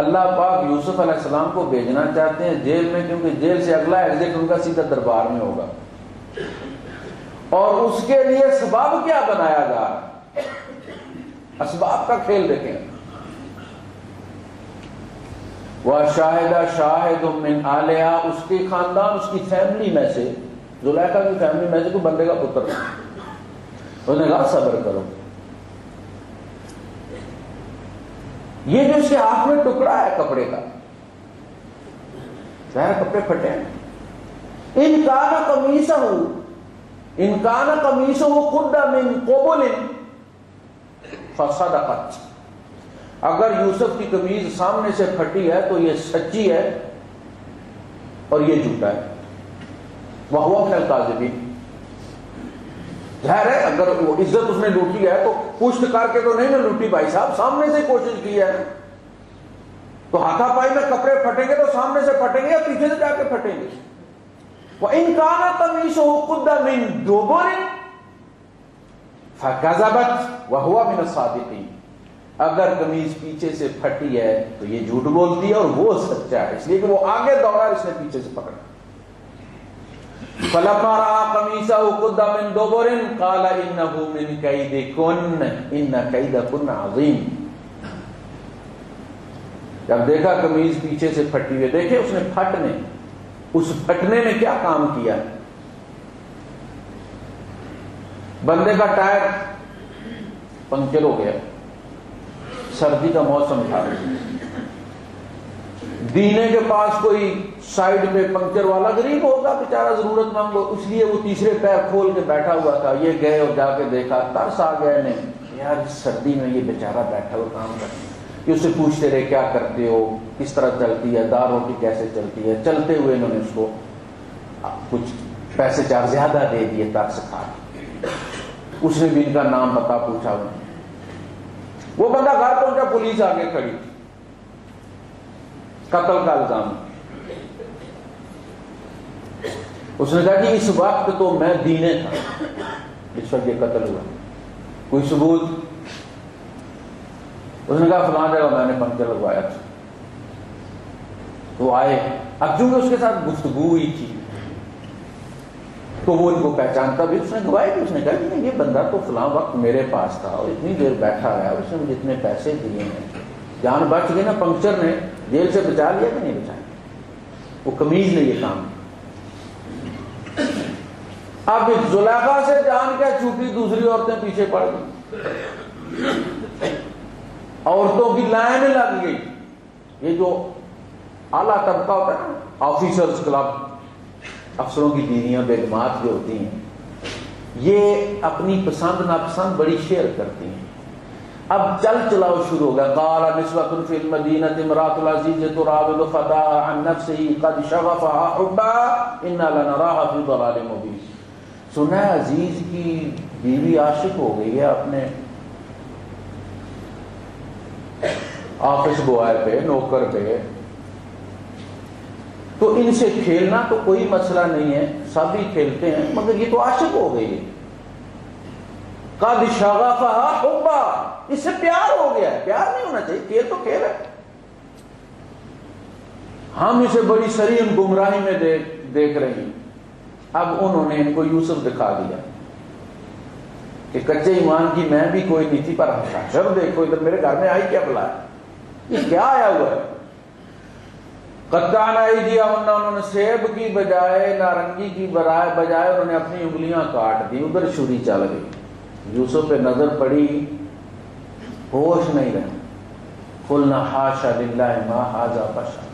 اللہ پاک یوسف علیہ السلام کو بھیجنا چاہتے ہیں جیل میں، کیونکہ جیل سے اگلا ایگزٹ ان کا سیدھا دربار میں ہوگا، اور اس کے لیے سبب کیا بنایا جا رہا ہے، اسباب کا کھیل دیکھیں۔ وَشَاهِدَ شَاهِدٌ مِّنْ أَهْلِهَا، اس کے خاندان، اس کی فیملی میں سے، زلیخا کی فیملی میں سے کوئی بندے کا پتر نہیں، اس نے کہا صبر کرو۔ یہ جو اس کے ہاتھ میں ٹکڑا ہے کپڑے کا، ظاہر کپڑے پھٹے ہیں، ان کان قمیصہ قد من قبل فصدقت، اگر یوسف کی قمیض سامنے سے پھٹی ہے تو یہ سچی ہے اور یہ جھوٹا ہے، وَهُوَ مِنَ الْكَاذِبِينَ۔ ظاہر ہے اگر وہ عزت اس نے لوٹی ہے تو پشت کر کے تو نہیں نہ لوٹی بھائی صاحب، سامنے سے کوشش کی ہے، تو ہاتھا پائی میں کپڑے پھٹیں گے تو سامنے سے پھٹیں گے یا پیچھے سے جا کے پھٹیں گے۔ وَإِن كَانَ قَمِيصُهُ قُدَّ مِن دُبُرٍ فَكَذَبَتْ وَهُوَ مِنَ الصَّادِقِينَ، اگر قمیض پیچھے سے پھٹی ہے تو یہ جھوٹ بولتی ہے اور وہ سچا ہے، اس لیے کہ وہ آگے دوڑا اس نے پیچھے سے پکڑا۔ فَلَمَّا رَأَىٰ قَمِيصَهُ قُدَّ مِن دُبُرٍ قَالَ إِنَّهُ مِن كَيْدِكُنَّ إِنَّ كَيْدَكُنَّ عَظِيمٌ، جب دیکھا قمیض پیچھے سے پھٹی ہوئی، دیکھیں اس نے اس پھٹنے میں کیا کام کیا، بندے کا ٹائر پنکچر ہو گیا، سردی کا موسم تھا، دینے کے پاس کوئی سائڈ پہ پنکچر والا غریب ہوگا بیچارہ ضرورت مند ہو، اس لیے وہ تیسرے پیر کھول کے بیٹھا ہوا تھا، یہ گئے اور جا کے دیکھا، ترس آ گیا انہیں، یار سردی میں یہ بیچارہ بیٹھا ہوا کام کرتا ہے، یہ اسے پوچھتے رہے کیا کرتے ہو، کس طرح چلتی ہے، دار روٹی کیسے چلتی ہے، چلتے ہوئے انہوں نے اس کو کچھ پیسے چار زیادہ دے دیے ترس کھا کے، اس نے بھی ان کا نام پتہ پوچھا، وہ بندہ گھر پہنچا، پولیس آگے کھڑی، قتل کا الزام، اس نے کہا کہ اس وقت تو میں دینے تھا اس وقت یہ قتل ہوا، کوئی ثبوت؟ اس نے کہا فلاں جگہ میں نے پنکچر لگوایا تھا، تو آئے، اب چونکہ اس کے ساتھ گفتگو ہوئی تھی تو وہ ان کو پہچانتا بھی، اس نے گواہی دی، اس نے کہا کہ یہ بندہ تو فلاں وقت میرے پاس تھا اور اتنی دیر بیٹھا ہے، اس نے مجھے اتنے پیسے دیے ہیں، جان بچ گئی نا، پنکچر نے جیل سے بچا لیا کہ نہیں بچایا، وہ قمیض نے یہ کام۔ اب زلیخا سے جان کیا چھوٹی، دوسری عورتیں پیچھے پڑ گئی، عورتوں کی لائن لگ گئی، یہ جو اعلیٰ طبقہ ہوتا ہے نا، آفیسرز کلب، افسروں کی بیویاں بیگمات جو ہوتی ہیں، یہ اپنی پسند ناپسند بڑی شیئر کرتی ہیں، اب چل چلاؤ شروع ہو گیا، قال نسوۃ فی المدینہ امرأۃ العزیز تراود فتاها عن نفسه قد شغفها حبا انا لنراها فی ضلال مبین، سنا ہے عزیز کی بیوی عاشق ہو گئی ہے اپنے آفس بوائے پہ، نوکر پہ، تو ان سے کھیلنا تو کوئی مسئلہ نہیں ہے، سب ہی کھیلتے ہیں، مگر یہ تو عاشق ہو گئی ہے، قد شغفها حبا، اس سے پیار ہو گیا ہے، پیار نہیں ہونا چاہیے، کھیل تو کھیل ہے، ہم اسے بڑی سرین گمراہی میں دیکھ رہے ہیں۔ اب انہوں نے ان کو یوسف دکھا دیا کہ کچے ایمان کی میں بھی کوئی نہیں تھی، پر حشر دیکھو ادھر میرے گھر میں آئی کیا بلا ہے، یہ کیا آیا ہوا ہے، قطعنا ایدیہن، انہوں نے سیب کی بجائے، نارنگی کی بجائے انہوں نے اپنی انگلیاں کاٹ دی، ادھر چھری چل گئی، یوسف پہ نظر پڑی، ہوش نہیں رہے، قلنا حاشا للہ ما ھذا بشر،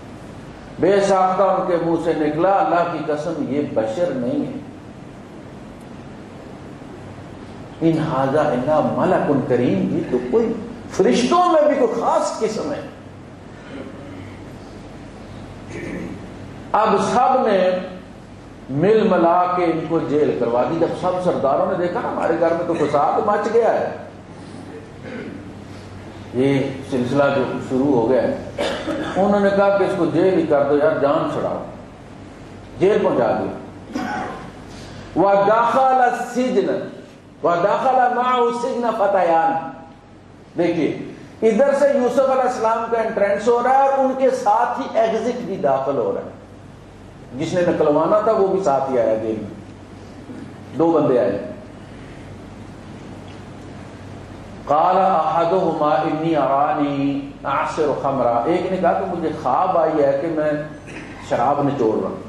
بے ساختہ ان کے منہ سے نکلا، اللہ کی قسم یہ بشر نہیں ہے، ان ھذا الا ملک کریم، یہ تو کوئی فرشتوں میں بھی کوئی خاص قسم ہے۔ اب سب نے مل ملا کے ان کو جیل کروا دی. جب سب سرداروں نے دیکھا نا ہمارے گھر میں تو فساد مچ گیا ہے, یہ سلسلہ جو شروع ہو گیا ہے, انہوں نے کہا کہ اس کو جیل ہی کر دو یار, جان چھڑاؤ, جیل پہنچا دیا. وَدَخَلَ السِّجْنَ وَدَخَلَ مَعَهُ السِّجْنَ فَتَيَانِ. دیکھیے ادھر سے یوسف علیہ السلام کا انٹرنس ہو رہا ہے اور ان کے ساتھ ہی ایگزٹ بھی داخل ہو رہا ہے. جس نے نکلوانا تھا وہ بھی ساتھ ہی آیا جیل میں, 2 بندے آئے. قال احدهما انی ارانی اعصر خمرا, ایک نے کہا کہ مجھے خواب آئی ہے کہ میں شراب نچوڑ رہا ہوں.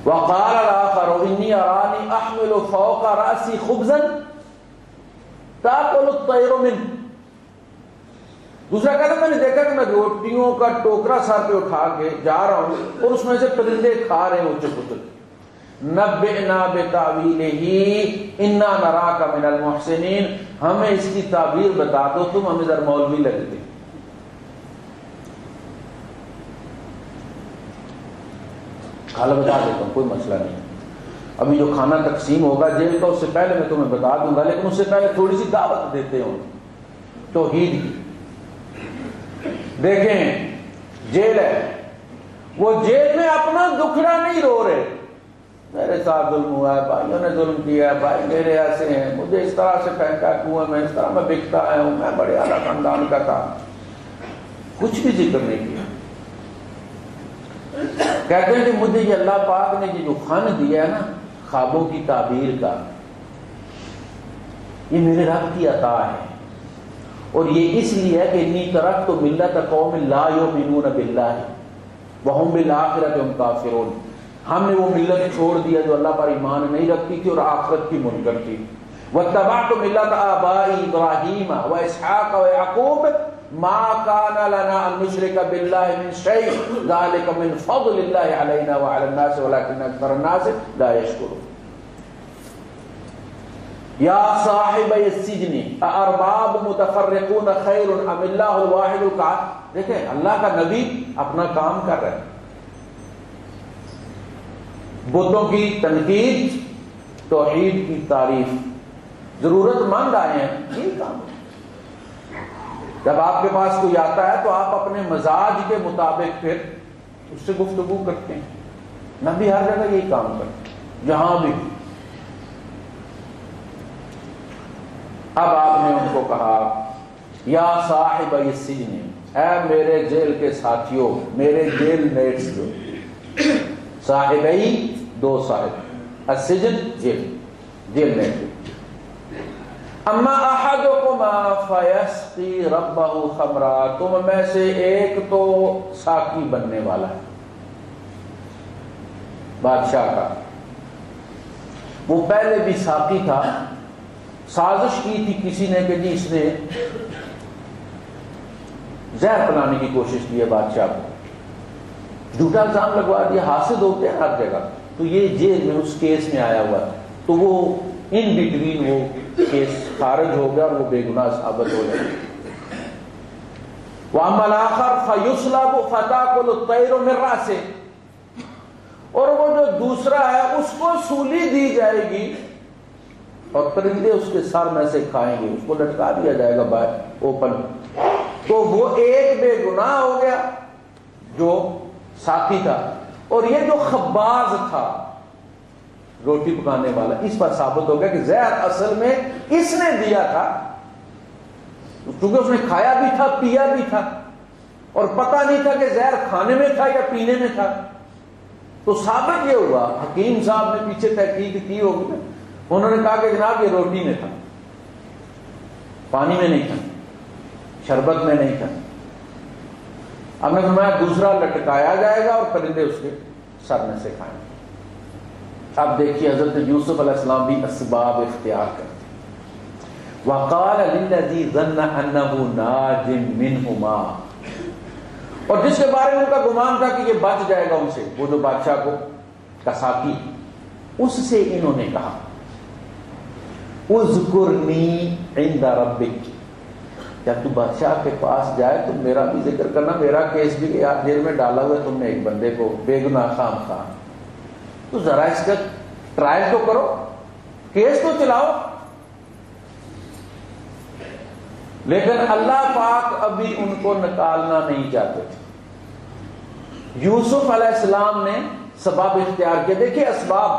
وقال الاخر انی ارانی احمل فوق راسی خبزا تاکل الطیر منه. دوسرا کہتا میں نے دیکھا کہ میں روٹیوں کا ٹوکرا سر پہ اٹھا کے جا رہا ہوں اور اس میں سے پرندے کھا رہے ہیں اچک اچک. نبئنا بتاویلہ انا نراک من المحسنین, ہمیں اس کی تعبیر بتا دو, تم ہمیں ذرا مولوی لگتے. کھالا بتا دیتا ہوں, کوئی مسئلہ نہیں. ابھی جو کھانا تقسیم ہوگا جیل کا اس سے پہلے میں تمہیں بتا دوں گا, لیکن اس سے پہلے تھوڑی سی دعوت دیتے ہوں توحید کی. دیکھیں جیل ہے, وہ جیل میں اپنا دکھڑا نہیں رو رہے, میرے ساتھ ظلم ہوا ہے, بھائیوں نے ظلم کیا ہے, بھائی میرے ایسے ہیں, مجھے اس طرح سے پھینکا کنویں میں, اس طرح میں بکتا آیا ہوں, میں بڑے اعلیٰ خاندان کا تھا. کچھ بھی ذکر نہیں کیا. کہتے ہیں کہ مجھے یہ اللہ پاک نے جو فن دیا ہے نا خوابوں کی تعبیر کا, یہ میرے رب کی عطا ہے, اور یہ اس لیے ہے کہ انی ترکت ملت قوم لا یؤمنون باللہ وہم بالآخرۃ هم کافرون. ہم نے وہ ملت چھوڑ دیا جو اللہ پر ایمان نہیں رکھتی تھی اور آخرت کی منکر تھی. واتبعت ملت آبائی ابراہیم واسحاق ویعقوب ما کان لنا ان نشرک باللہ من شیء ذلک من فضل اللہ علینا وعلی الناس ولکن اکثر الناس لا یشکرون. یا صاحب السجن ارباب متفرقون خیر ام اللہ الواحد القہار. دیکھیں اللہ کا نبی اپنا کام کر رہے ہیں, بتوں کی تنقید, توحید کی تعریف, ضرورت مند آئے ہیں, یہ کام. جب آپ کے پاس کوئی آتا ہے تو آپ اپنے مزاج کے مطابق پھر اس سے گفتگو کرتے ہیں. نبی ہر جگہ یہی کام کرتے ہیں, جہاں بھی. اب آپ نے ان کو کہا یا صاحب السجن, اے میرے جیل کے ساتھیوں, میرے جیل میٹس. جو صاحبئی 2 صاحب, السجن جیل, جیل میٹ. اما احدکما فیسقی ربہ خمرا, تم میں سے ایک تو ساقی بننے والا ہے بادشاہ کا. وہ پہلے بھی ساقی تھا, سازش کی تھی کسی نے کہ جی اس نے زہر بنانے کی کوشش کی ہے بادشاہ کو, جھوٹا الزام لگوا دیا. حاسد ہوتے ہیں ہر جگہ, تو یہ جیل میں اس کیس میں آیا ہوا تھا, تو وہ ان بٹوین وہ کیس خارج ہو گیا اور وہ بے گناہ ثابت ہو گیا. وَأَمَّا الْآخَرُ فَيُصْلَبُ فَتَأْكُلُ الطَّيْرُ مِنْ رَأْسِهِ, اور وہ جو دوسرا ہے اس کو سولی دی جائے گی اور پرندے اس کے سر میں سے کھائیں گے, اس کو لٹکا دیا جائے گا باہر اوپن. تو وہ ایک بے گناہ ہو گیا جو ساتھی تھا, اور یہ جو خباز تھا روٹی پکانے والا, اس پر ثابت ہو گیا کہ زہر اصل میں اس نے دیا تھا, کیونکہ اس نے کھایا بھی تھا پیا بھی تھا اور پتہ نہیں تھا کہ زہر کھانے میں تھا یا پینے میں تھا. تو ثابت یہ ہوا, حکیم صاحب نے پیچھے تحقیق کی ہوگی, انہوں نے کہا کہ جناب یہ روٹی میں تھا, پانی میں نہیں تھا, شربت میں نہیں تھا. اب نے فرمایا دوسرا لٹکایا جائے گا اور پرندے اس کے سر میں سے کھائیں گے. اب دیکھیے حضرت یوسف علیہ السلام بھی اسباب اختیار کرتے. وقال للذی ظن انہ ناج منہما, اور جس کے بارے میں ان کا گمان تھا کہ یہ بچ جائے گا ان سے, وہ جو بادشاہ کو کساکی, اس سے انہوں نے کہا اذکرنی عند ربک, جب تو بادشاہ کے پاس جائے تو میرا بھی ذکر کرنا، میرا کیس بھی کہ یار جیل میں ڈالا ہوا تم نے ایک بندے کو بے گناہ خام خواہ، تو ذرا اس کا ٹرائل تو کرو، کیس تو چلاؤ. لیکن اللہ پاک ابھی ان کو نکالنا نہیں چاہتے تھے. یوسف علیہ السلام نے سبب اختیار کیا. دیکھیے اسباب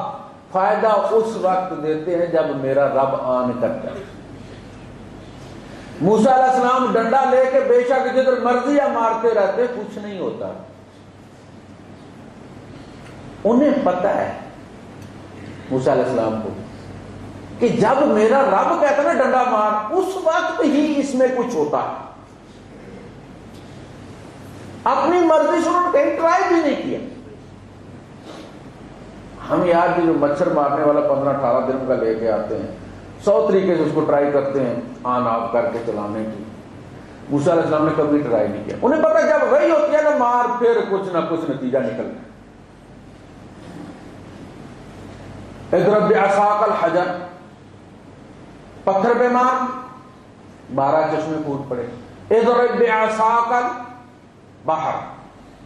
فائدہ اس وقت دیتے ہیں جب میرا رب آن کرتا ہے. موسیٰ علیہ السلام ڈنڈا لے کے بے شک جدھر مرضی یا مارتے رہتے کچھ نہیں ہوتا. انہیں پتا ہے موسیٰ علیہ السلام کو کہ جب میرا رب کہتا ہے نا ڈنڈا مار، اس وقت ہی اس میں کچھ ہوتا ہے. اپنی مرضی سے انہوں نے کہیں ٹرائی بھی نہیں کیا. ہم یار بھی جو مچھر مارنے والا 15-18 دن کا لے کے آتے ہیں 100 طریقے سے اس کو ٹرائی کرتے ہیں آن آف کر کے چلانے کی. موسیٰ علیہ السلام نے کبھی ٹرائی نہیں کیا. انہیں پتا جب وہی ہوتی ہے نا مار، پھر کچھ نہ کچھ نتیجہ نکلتا ہے. اضرب بعصاک الحجر، پتھر پہ مار، 12 چشمے پھوٹ پڑے. اضرب بعصاک البحر،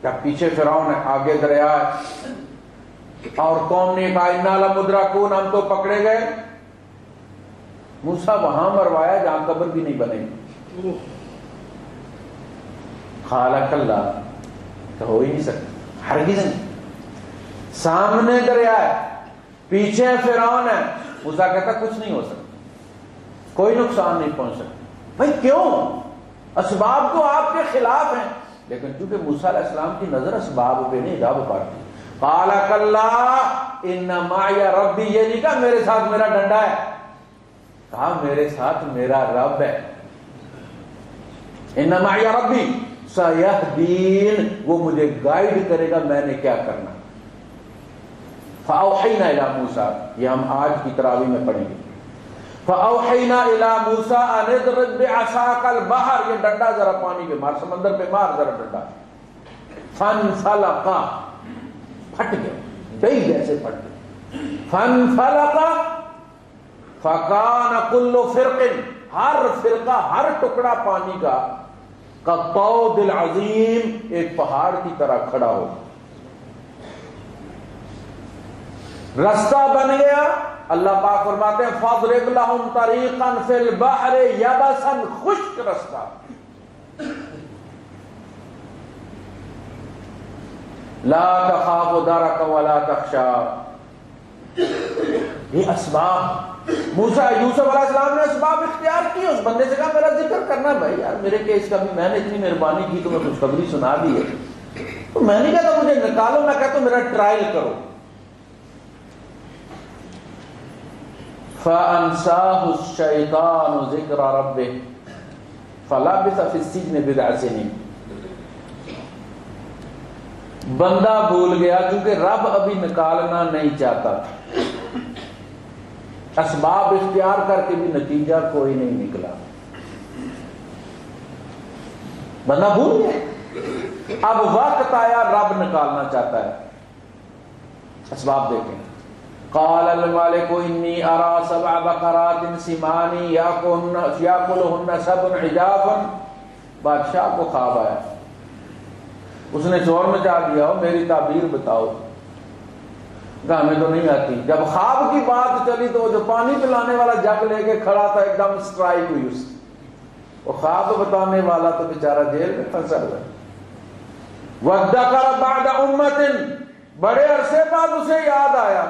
جب پیچھے فرعون ہے آگے دریا ہے اور قوم نے کہا انا لمدرکون، ہم تو پکڑے گئے. موسیٰ وہاں مروایا جہاں قبر بھی نہیں بنے. خالق اللہ کہ ہو ہی نہیں سکتا، ہرگز نہیں. سامنے دریا ہے، پیچھے فرعون ہے. موسیٰ کہتا کچھ نہیں ہو سکتا، کوئی نقصان نہیں پہنچ سکتا. بھائی کیوں؟ اسباب تو آپ کے خلاف ہیں، لیکن چونکہ موسیٰ علیہ السلام کی نظر اسباب پہ نہیں رب پر تھی. قال کلا ان معی ربی، یہ نہیں کہا میرے ساتھ میرا ڈنڈا ہے، کہا میرے ساتھ میرا رب ہے. ان معی ربی سیہدین، وہ مجھے گائیڈ کرے گا میں نے کیا کرنا. فاوحینا الی موسیٰ، یہ ہم آج کی تراویح میں پڑھیں گے. فاوحینا الی موسیٰ ان اضرب بعصاک البحر، یہ ڈنڈا ذرا پانی پہ مار، سمندر پہ مار ذرا ڈنڈا. فانفلق، پھٹ گیا، دہی جیسے پھٹ گیا. فانفلق فکان کل فرق، ہر فرقہ ہر ٹکڑا پانی کا کالطود العظیم، ایک پہاڑ کی طرح کھڑا ہو. رستہ بن گیا. اللہ پاک فرماتے ہیں فاضرب لهم طریقا فی البحر یبسا، خشک رستہ. لا تخاف درک ولا تخشا. یہ اسباب موسیٰ یوسف علیہ السلام نے اسباب اختیار کی. اس بندے سے کہا میرا ذکر کرنا بھائی، یار میرے کیس کا بھی میں نے اتنی مہربانی کی تمہیں خوشخبری سنا دی ہے، تو میں نہیں کہتا مجھے نکالو، میں کہتا میرا ٹرائل کرو. فَأَنْسَاهُ الشَّيْطَانُ ذِكْرَ رَبِّهِ فَلَبِثَ فِي السِّجْنِ بِضْعَ سِنِينَ. بندہ بھول گیا کیونکہ رب ابھی نکالنا نہیں چاہتا تھا. اسباب اختیار کر کے بھی نتیجہ کوئی نہیں نکلا. بندہ بھول گیا. اب وقت آیا رب نکالنا چاہتا ہے. اسباب دیکھیں. قال الملك انی ارى 7 بقرات سمان یاکلهن 7 عجاف. بادشاہ کو خواب آیا، اس نے شور مچا دیا، ہو میری تعبیر بتاؤ. کہا ہمیں تو نہیں آتی. جب خواب کی بات چلی تو وہ جو پانی پلانے والا جگ لے کے کھڑا تھا ایک دم سٹرائک ہوئی اس. وہ خواب بتانے والا تو بیچارہ جیل میں پھنسا ہوا. وَذَّكَرَ بَعْدَ أُمَّةٍ، بڑے عرصے بعد اسے یاد آیا.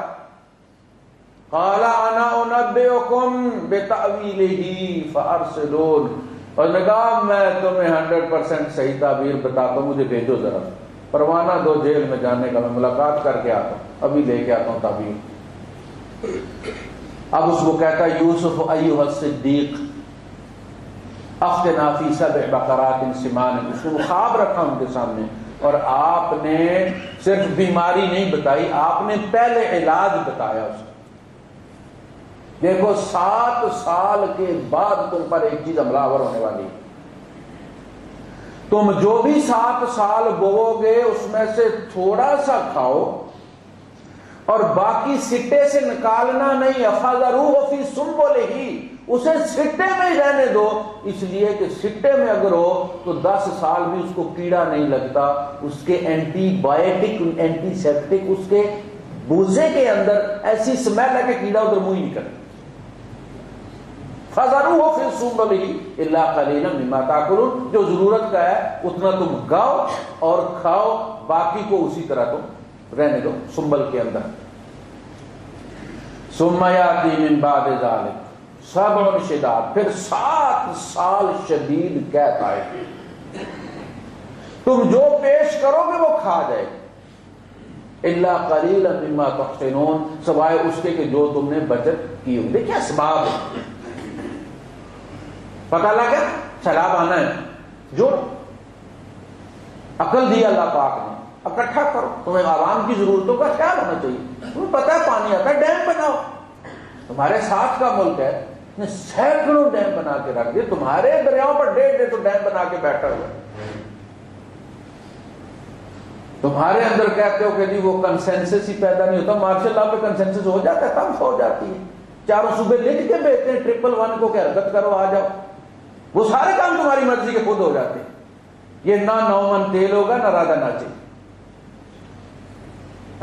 قَالَ أَنَا أُنَبِّئُكُمْ بِتَأْوِيلِهِ فَأَرْسِلُونِ، اور نے کہا میں تمہیں 100% صحیح تعبیر بتاتا ہوں، مجھے بھیجو ذرا. پروانہ دو جیل میں جانے کا، میں ملاقات کر کے آتا ہوں، ابھی لے کے آتا ہوں تعبیر. اب اس کو کہتا ہے یوسف ایھا الصدیق افتنا فی 7 بقرات سمان. اس نے خواب رکھا ان کے سامنے اور آپ نے صرف بیماری نہیں بتائی، آپ نے پہلے علاج بتایا اس کو. دیکھو 7 سال کے بعد تم پر ایک چیز حملہ ہونے والی ہے. تم جو بھی 7 سال بو گے اس میں سے تھوڑا سا کھاؤ اور باقی سٹے سے نکالنا نہیں. فَذَرُوهُ فِي سُنبُلِهِ، اسے سٹے میں ہی رہنے دو، اس لیے کہ سٹے میں اگر ہو تو 10 سال بھی اس کو کیڑا نہیں لگتا، اس کے اینٹی بایوٹک اینٹی سیپٹک اس کے بوزے کے اندر ایسی سمیل ہے کہ کیڑا ادھر منہ ہی نہیں کرتا۔ فَذَرُوهُ فِي سُنبُلِهِ إِلَّا قَلِيلًا مِّمَّا تَأْكُلُونَ، جو ضرورت کا ہے اتنا تم گاؤ اور کھاؤ، باقی کو اسی طرح تم رہنے دو سنبل کے اندر۔ ثُمَّ يَأْتِي مِن بَعْدِ ذَلِكَ سَبْعٌ شِدَادٌ، پھر 7 سال شدید قحط آئے گی، تم جو پیش کرو گے وہ کھا جائے گی، الا قلیلا مما تحسنون، سوائے اس کے کہ جو تم نے بچت کی ہوگی۔ دیکھیں اسباب پتہ لگا، سیلاب آنا ہے، جو عقل دی اللہ پاک نے، اکٹھا کرو، تمہیں عوام کی ضرورتوں کا خیال ہونا چاہیے، تمہیں پتہ ہے پانی آتا ہے، ڈیم بناؤ، تمہارے ساتھ کا ملک ہے، نے سینکڑوں ڈیم بنا کے رکھ دیے، تمہارے دریاؤں پر 1.5 تو ڈیم بنا کے بیٹھا ہوا ہے، تمہارے اندر کہتے ہو کہ جی وہ کنسنسس ہی پیدا نہیں ہوتا، ماشاء اللہ پہ کنسنسس ہو جاتا ہے، تب ہو جاتی ہے، چاروں صوبے لکھ کے بھیجتے ہیں 111 کو کہ حرکت کرو آ جاؤ، وہ سارے کام تمہاری مرضی کے خود ہو جاتے ہیں، یہ نہ 9 من تیل ہوگا نہ رادہ ناچے۔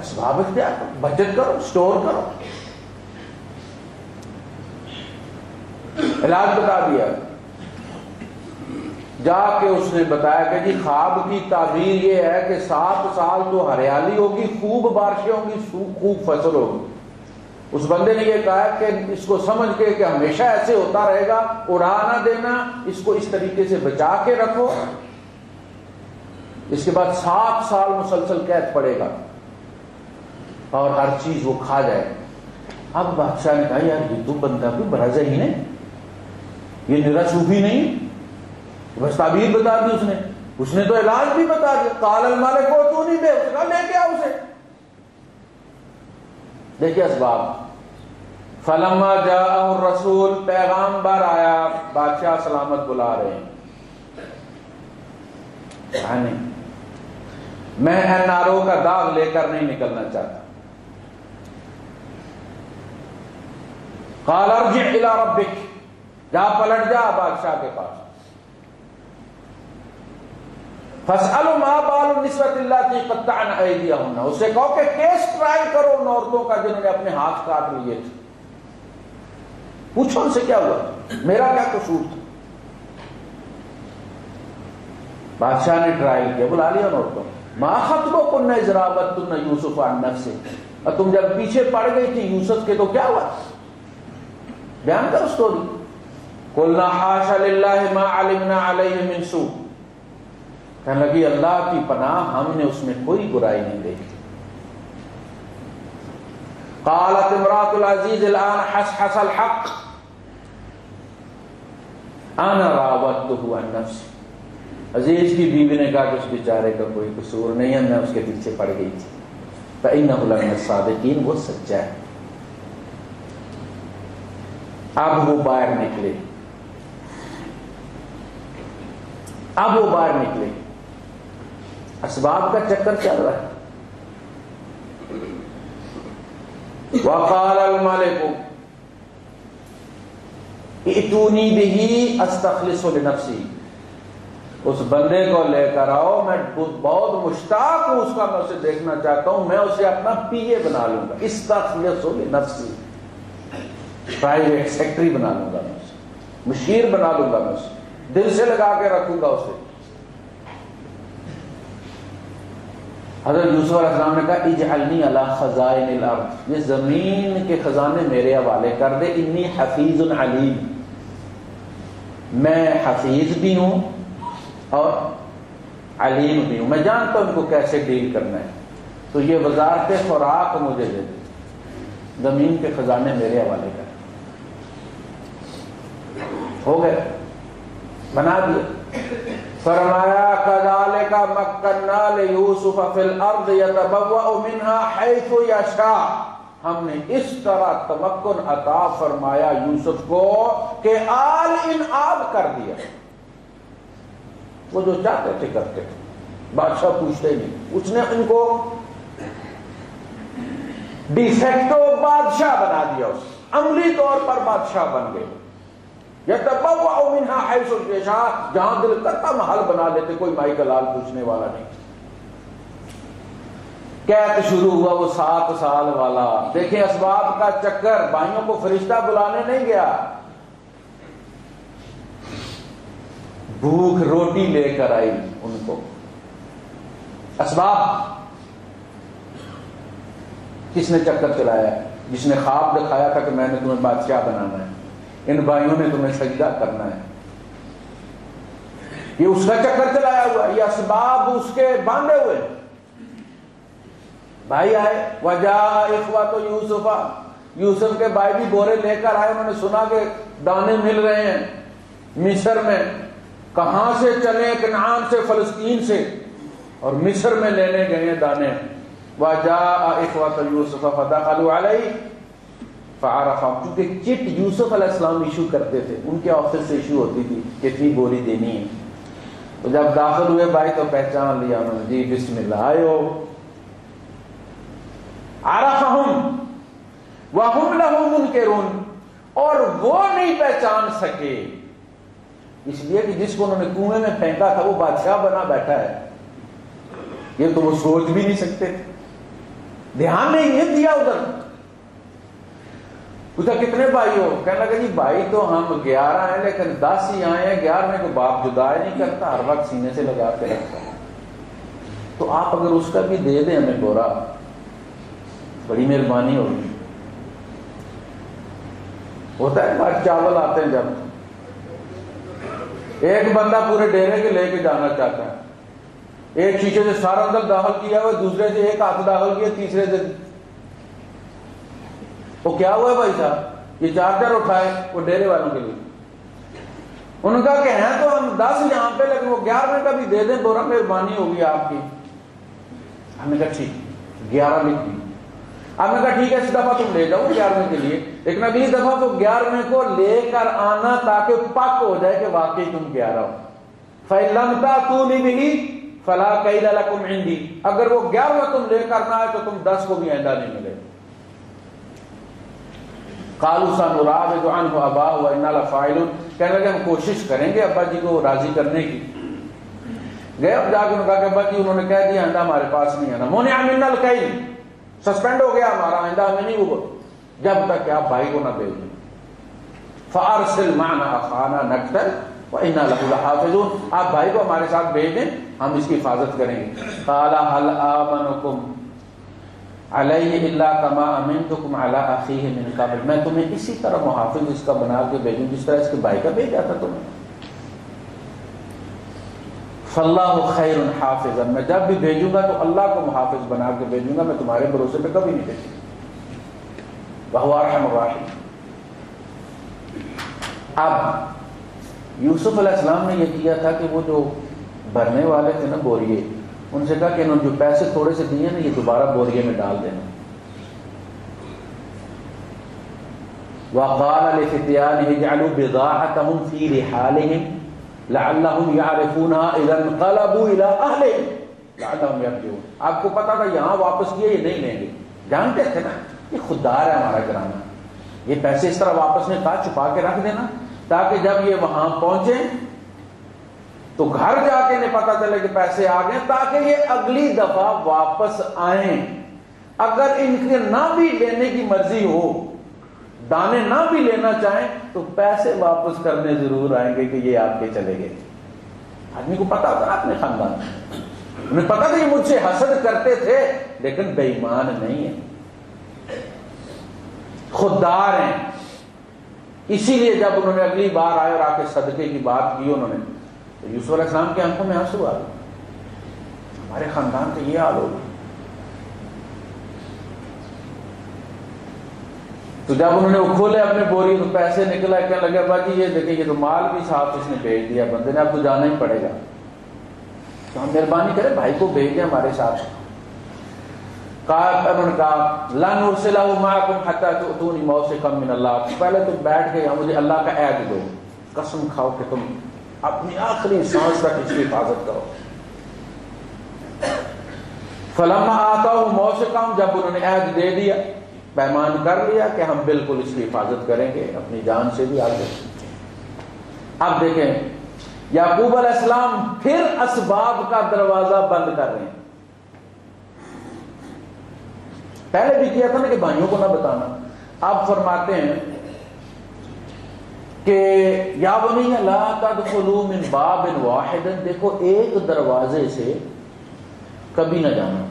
اسباب اختیار کرو، بچت کرو، سٹور کرو، علاج بتا دیا، جا کے اس نے بتایا کہ جی خواب کی تعبیر یہ ہے کہ 7 سال تو ہریالی ہوگی، خوب بارشیں ہوں گی، خوب فصل ہوگی۔ اس بندے نے یہ کہا کہ اس کو سمجھ کے کہ ہمیشہ ایسے ہوتا رہے گا، اڑا نہ دینا، اس کو اس طریقے سے بچا کے رکھو، اس کے بعد 7 سال مسلسل قحط پڑے گا اور ہر چیز وہ کھا جائے گا۔ اب بادشاہ نے کہا یار یہ تو بندہ کوئی بڑا ذہین ہے، یہ نرا صوفی نہیں، بس تعبیر بتا دی اس نے تو علاج بھی بتا دیا۔ قال الملک ائتونی بہ، اس نے کہا لے کے آؤ اسے۔ دیکھیے اسباب، فلما جاءہ الرسول، پیغامبر آیا، بادشاہ سلامت بلا رہے ہیں، نہیں میں NRO کا داغ لے کر نہیں نکلنا چاہتا۔ قال ارجع الى ربک، جا پلٹ جا بادشاہ کے پاس، فاسألوا ما بال النسوة اللاتي قطعن أيديهن، اسے کہو کہ کیس ٹرائی کرو ان عورتوں کا جنہوں نے اپنے ہاتھ کاٹ لیے تھے، پوچھو ان سے کیا ہوا، میرا کیا قصور تھا۔ بادشاہ نے ٹرائل کیا، بلا لیا ان عورتوں، ما خطبكن إذ راودتن يوسف عن نفسه، اور تم جب پیچھے پڑ گئی تھی یوسف کے تو کیا ہوا، بیان کرو اسٹوری۔ قلنا حاشا للہ ما علمنا علیہ من سوء، کہنے لگی اللہ کی پناہ ہم نے اس میں کوئی برائی نہیں دیکھی۔ قالت امرأة العزیز الآن حسحس الحق انا راودته عن نفسه، عزیز کی بیوی نے کہا کہ اس بیچارے کا کوئی قصور نہیں ہے، میں اس کے پیچھے پڑ گئی تھی، فإنه لمن الصادقین، وہ سچا ہے۔ اب وہ باہر نکلے، اب وہ باہر نکلے، اسباب کا چکر چل رہا ہے۔ وقال الملک ائتونی بہ استخلصہ لنفسی، اس بندے کو لے کر آؤ، میں بہت مشتاق ہوں اس کا، میں اسے دیکھنا چاہتا ہوں، میں اسے اپنا PA بنا لوں گا، استخلصہ لنفسی، پرائیویٹ سیکٹری بنا لوں گا، میں اسے مشیر بنا لوں گا، میں اسے دل سے لگا کے رکھوں گا اسے۔ حضرت یوسف علیہ السلام نے کہا اجعلنی علی خزائن الارض، یہ زمین کے خزانے میرے حوالے کر دے، انی حفیظ علیم، میں حفیظ بھی ہوں اور علیم بھی ہوں، میں جانتا ہوں ان کو کیسے ڈیل کرنا ہے، تو یہ وزارت خوراک مجھے دے دے، زمین کے خزانے میرے حوالے کر۔ ہو گئے، بنا دیا۔ فرمایا کذالک مکننا لیوسف فی الارض یتبوأ منها حیث یشاء، ہم نے اس طرح تمکن عطا فرمایا یوسف کو کہ آل ان آل کر دیا، وہ جو چاہتے تھے کرتے تھے، بادشاہ پوچھتے نہیں، اس نے ان کو ڈی فیکٹو بادشاہ بنا دیا، اس عملی طور پر بادشاہ بن گئے۔ یتبوأ منها حیث یشاء، جہاں دل کرتا محل بنا لیتے، کوئی مائی کا لال پوچھنے والا نہیں۔ قید شروع ہوا وہ 7 سال والا، دیکھیں اسباب کا چکر، بھائیوں کو فرشتہ بلانے نہیں گیا، بھوک روٹی لے کر آئی ان کو۔ اسباب کس نے چکر چلایا؟ جس نے خواب دکھایا تھا کہ میں نے تمہیں بادشاہ بنانا ہے، ان بھائیوں نے تمہیں سجدہ کرنا ہے، یہ اس کا چکر چلایا ہوا، یہ اسباب اس کے باندھے ہوئے۔ بھائی آئے، وجاء اخوۃ یوسف، یوسف کے بھائی بھی بورے لے کر آئے، انہوں نے سنا کہ دانے مل رہے ہیں مصر میں، کہاں سے چلے؟ کنعان سے، فلسطین سے، اور مصر میں لینے گئے ہیں دانے۔ وجاء اخوۃ یوسف فدخلوا علیہ فعرفهم، کیونکہ چٹ یوسف علیہ السلام ایشو کرتے تھے، ان کے آفس سے ایشو ہوتی تھی کہ اتنی بوری دینی ہے، تو جب داخل ہوئے بھائی تو پہچان لیا انہوں نے، جی بسم اللہ آئے ہو۔ عرفهم وهم له منکرون، اور وہ نہیں پہچان سکے، اس لیے کہ جس کو انہوں نے کنویں میں پھینکا تھا وہ بادشاہ بنا بیٹھا ہے، یہ تو وہ سوچ بھی نہیں سکتے تھے، دھیان نہیں دیا ادھر۔ پوچھا کتنے بھائی ہو؟ کہنے لگا جی بھائی تو ہم 11 ہیں، لیکن 10 ہی آئے ہیں، 11 کو باپ جدا نہیں کرتا، ہر وقت سینے سے لگا کے رکھتا ہے، تو آپ اگر اس کا بھی دے دیں ہمیں بورا، بڑی مہربانی ہوگی۔ ہوتا ہے بات، چاول آتے ہیں جب ایک بندہ پورے ڈیرے کے لے کے جانا چاہتا ہے، ایک شیشے سے سارا اندر داخل کیا ہوا، دوسرے سے ایک ہاتھ داخل کیا، تیسرے سے وہ کیا ہوا ہے بھائی صاحب؟ یہ چارجر اٹھائے وہ ڈیرے والوں کے لیے، ان کا کہ ہیں تو ہم 10 یہاں پہ، لیکن وہ 11 کا بھی دے دیں بورا، مہربانی ہوگی آپ کی۔ ہم نے کہا ٹھیک، 11 لکھ دی۔ ہم نے کہا ٹھیک ہے اس دفعہ تم لے جاؤ 11 کے لیے، لیکن اگلی دفعہ تو 11 کو لے کر آنا تاکہ پک ہو جائے کہ واقعی تم 11 ہو۔ فَإِن لَمْ تَأْتُونِ بِهِ فَلَا كَيْلَ لَكُمْ عِندِي، اگر وہ 11 تم لے کر نہ آئے تو تم 10 کو بھی آئندہ نہیں ملے۔ قَالُوا سَنُرَاوِدُ عَنْهُ أَبَاهُ وَإِنَّا لَفَاعِلُونَ، کہنے لگے ہم کوشش کریں گے ابا جی کو راضی کرنے کی۔ گئے اب جا کے انہوں نے کہا کہ ابا جی انہوں نے کہہ دیا آئندہ ہمارے پاس نہیں آنا، مُنِعَ مِنَّا الْكَيْلُ، سسپینڈ ہو گیا ہمارا، آئندہ ہمیں نہیں وہ، جب تک کہ آپ بھائی کو نہ بھیجیں۔ فَأَرْسِلْ مَعَنَا أَخَانَا نَقْتَلْ وَإِنَّا لَهُ لَحَافِظُونَ، آپ بھائی کو ہمارے ساتھ بھیج دیں، ہم اس کی حفاظت کریں گے۔ قَالَ هَلْ آمَنُكُمْ عَلَيْهِ إِلَّا كَمَا أَمِنْتُكُمْ عَلَىٰ أَخِيهِ مِنْ قَبْلُ، میں تمہیں اسی طرح محافظ اس کا بنا کے بھیجوں جس طرح اس کے بھائی کا بھیجا تھا تمہیں۔ فَاللَّهُ خَيْرٌ حَافِظًا، میں جب بھی بھیجوں گا تو اللہ کو محافظ بنا کے بھیجوں گا، میں تمہارے بھروسے پہ کبھی نہیں بھیجوں گا۔ وَهُوَ أَرْحَمُ الرَّاحِمِينَ۔ اب یوسف علیہ السلام نے یہ کیا تھا کہ وہ جو بھرنے والے تھے نا بوریے، ان سے کہا کہ انہوں نے جو پیسے تھوڑے سے دیے نا یہ دوبارہ بوریے میں ڈال دینا۔ وَقَالَ لِفِتْيَانِهِ اجْعَلُوا بِضَاعَتَهُمْ فِي رِحَالِهِمْ لَعَلَّهُمْ يَعْرِفُونَهَا إِذَا انقَلَبُوا إِلَىٰ أَهْلِهِمْ لَعَلَّهُمْ يَرْجِعُونَ، آپ کو پتا تھا یہاں واپس کیے یہ نہیں لیں گے، جانتے تھے نا یہ خوددار ہے ہمارا گھرانہ، یہ پیسے اس طرح واپس نے کہا چھپا کے رکھ دینا تاکہ جب یہ وہاں پہنچیں تو گھر جا کے انہیں پتا چلے کہ پیسے آ گئے، تاکہ یہ اگلی دفعہ واپس آئیں، اگر ان کے نہ بھی لینے کی مرضی ہو، دانے نہ بھی لینا چاہیں تو پیسے واپس کرنے ضرور آئیں گے کہ یہ آپ کے چلے گئے۔ آدمی کو پتا تھا اپنے خاندان، انہیں پتا تھا یہ مجھ سے حسد کرتے تھے لیکن بے ایمان نہیں ہے، خوددار ہیں، اسی لیے جب انہوں نے اگلی بار آئے اور آ کے صدقے کی بات کی انہوں نے تو یوسف علیہ السلام کی آنکھوں میں آنسو آ گئے، ہمارے خاندان کا یہ حال ہوگا۔ تو جب انہوں نے وہ کھولے اپنے بوری تو پیسے نکلا، کہنے لگے ابا جی یہ دیکھیں یہ تو مال بھی صاحب اس نے بھیج دیا بندے نے، اب تو جانا ہی پڑے گا، تو ہم مہربانی کریں بھائی کو بھیج دیں ہمارے ساتھ۔ انہوں نے کہا لَن أُرْسِلَهُ مَعَكُمْ حَتَّىٰ تُؤْتُونِ مَوْثِقًا مِّنَ اللَّهِ، پہلے تم بیٹھ کے یہاں مجھے اللہ کا عہد دو، قسم کھاؤ کہ تم اپنی آخری سانس تک اس کی حفاظت کرو۔ فَلَمَّا آتَاهُ مَوْثِقًا، جب انہوں نے عہد دے دیا، پیمان کر لیا کہ ہم بالکل اس کی حفاظت کریں گے، اپنی جان سے بھی آگے، اب دیکھیں یعقوب علیہ السلام پھر اسباب کا دروازہ بند کر رہے ہیں. پہلے بھی کیا تھا نا کہ بھائیوں کو نہ بتانا. اب فرماتے ہیں کہ یا بنی لا تدخلوا من باب واحد، دیکھو ایک دروازے سے کبھی نہ جانا.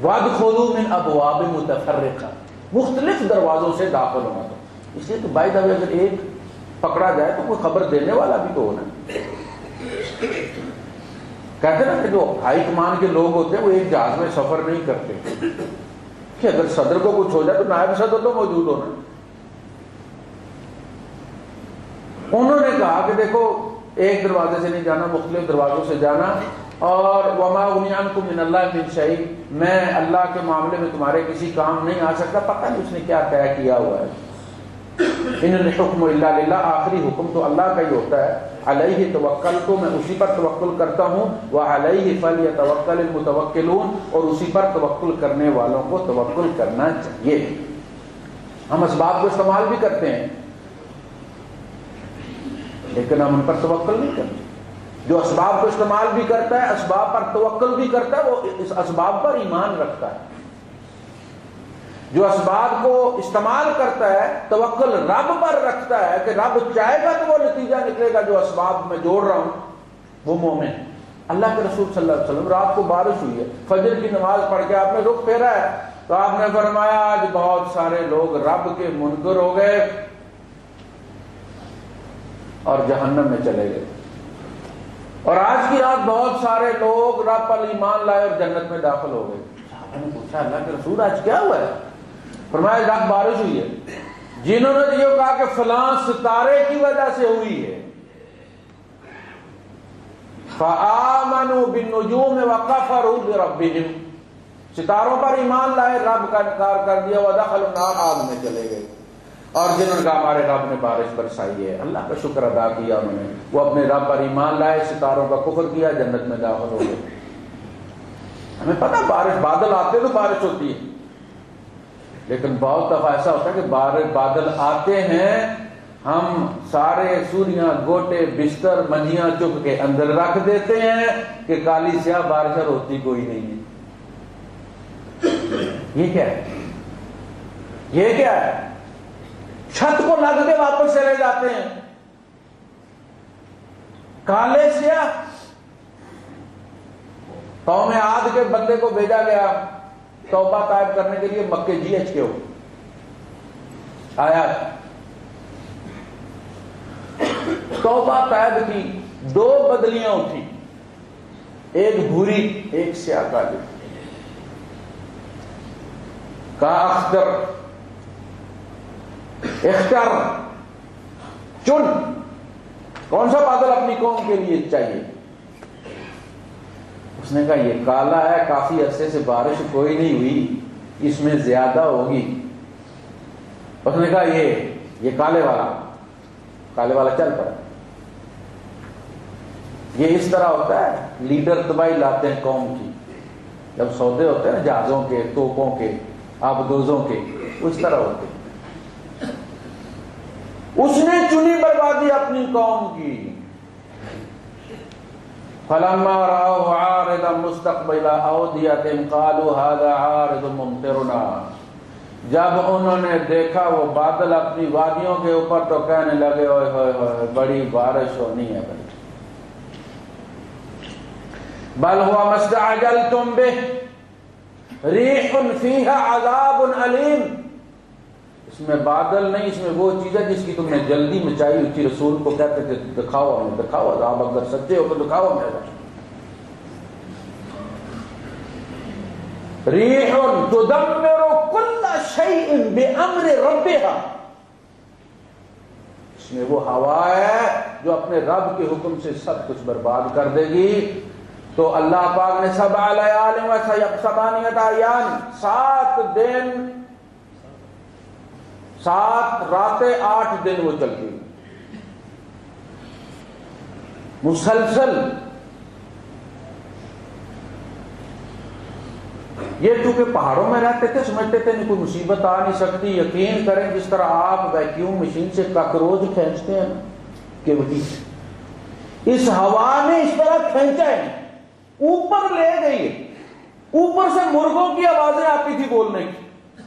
وادخلوا من ابواب متفرقہ، مختلف دروازوں سے داخل ہونا. تو اس لیے کہ بائی دا وے اگر ایک پکڑا جائے تو کوئی خبر دینے والا بھی تو ہونا. کہتے ہیں نا کہ جو ہائی کمان کے لوگ ہوتے ہیں وہ ایک جہاز میں سفر نہیں کرتے کہ اگر صدر کو کچھ ہو جائے تو نائب صدر تو موجود ہونا. انہوں نے کہا کہ دیکھو ایک دروازے سے نہیں جانا، مختلف دروازوں سے جانا. اور وما اغنی عنکم من اللہ من شیء، میں اللہ کے معاملے میں تمہارے کسی کام نہیں آ سکتا. پتہ نہیں اس نے کیا طے کیا ہوا ہے. ان الحکم الا للہ، آخری حکم تو اللہ کا ہی ہوتا ہے. علیہ توکلت، میں اسی پر توکل کرتا ہوں. وعلیہ فلیتوکل المتوکلون، اور اسی پر توکل کرنے والوں کو توکل کرنا چاہیے. ہم اسباب کو استعمال بھی کرتے ہیں لیکن ہم ان پر توکل نہیں کرتے. جو اسباب کو استعمال بھی کرتا ہے، اسباب پر توکل بھی کرتا ہے، وہ اس اسباب پر ایمان رکھتا ہے. جو اسباب کو استعمال کرتا ہے توکل رب پر رکھتا ہے کہ رب چاہے گا تو وہ نتیجہ نکلے گا جو اسباب میں جوڑ رہا ہوں، وہ مومن. اللہ کے رسول صلی اللہ علیہ وسلم رات کو بارش ہوئی ہے، فجر کی نماز پڑھ کے آپ نے رخ پھیرا ہے تو آپ نے فرمایا آج بہت سارے لوگ رب کے منکر ہو گئے اور جہنم میں چلے گئے، اور آج کی رات بہت سارے لوگ رب پر ایمان لائے اور جنت میں داخل ہو گئے. صحابہ نے پوچھا اللہ کے رسول آج کیا ہوا ہے؟ فرمایا رات بارش ہوئی ہے. جنہوں نے یہ کہا کہ فلاں ستارے کی وجہ سے ہوئی ہے، فآمنوا بالنجوم وکفروا بربہم، ستاروں پر ایمان لائے، رب کا انکار کر دیا، ودخلوا النار، آگ میں چلے گئے. اور جنہوں نے کہا ہمارے رب نے بارش برسائی ہے، اللہ کا شکر ادا کیا انہوں نے، وہ اپنے رب پر ایمان لائے، ستاروں کا کفر کیا، جنت میں داخل ہو گئے. ہمیں پتہ بارش، بادل آتے تو بارش ہوتی ہے، لیکن بہت دفعہ ایسا ہوتا ہے کہ بادل آتے ہیں، ہم سارے سوریاں گوٹے بستر منجیاں چک کے اندر رکھ دیتے ہیں کہ کالی سیاہ بارش اور ہوتی کوئی نہیں ہے. یہ کیا ہے؟ یہ کیا ہے؟ چھت کو لگ کے واپس چلے جاتے ہیں. کالے سیاہ قوم عاد کے بندے کو بھیجا گیا توبہ طائب کرنے کے لیے مکے GH کے ہو آیا. توبہ طائب کی 2 بدلیاں اٹھی، ایک بھوری ایک سیاہ کالی. کہا اختر چن، کون سا بادل اپنی قوم کے لیے چاہیے؟ اس نے کہا یہ کالا ہے، کافی عرصے سے بارش کوئی نہیں ہوئی، اس میں زیادہ ہوگی. اس نے کہا یہ کالے والا چل پڑا. یہ اس طرح ہوتا ہے، لیڈر تباہی لاتے ہیں قوم کی. جب سودے ہوتے ہیں نا جہازوں کے، توپوں کے، آبدوزوں کے، اس طرح ہوتے ہیں. اس نے چنی بربادی اپنی قوم کی. فلما رأوا عارضا مستقبل اوديتهم قالوا هذا عارض ممطرنا، جب انہوں نے دیکھا وہ بادل اپنی وادیوں کے اوپر تو کہنے لگے اوئے ہوئے ہوئے بڑی بارش ہونی ہے بھائی. بل هو ما استعجلتم به ريح فيها عذاب أليم، اس میں بادل نہیں، اس میں وہ چیز ہے جس کی تم نے جلدی مچائی ہوئی تھی. رسول کو کہتے تھے دکھاؤ ہمیں، دکھاؤ عذاب، اگر سچے ہو تو دکھاؤ ہمیں. ریح تدمر کل شیء بامر ربها، اس میں وہ ہوا ہے جو اپنے رب کے حکم سے سب کچھ برباد کر دے گی. تو اللہ پاک نے 7 لیال و 8 ایام، 7 دن 7 راتیں 8 دن وہ چلتی مسلسل. یہ چونکہ پہاڑوں میں رہتے تھے سمجھتے تھے نہیں کوئی مصیبت آ نہیں سکتی. یقین کریں جس طرح آپ ویکیوم مشین سے کاکروچ کھینچتے ہیں کہ وہی اس ہوا نے اس طرح کھینچا ہے، اوپر لے گئی ہے، اوپر سے مرغوں کی آوازیں آتی تھی بولنے کی،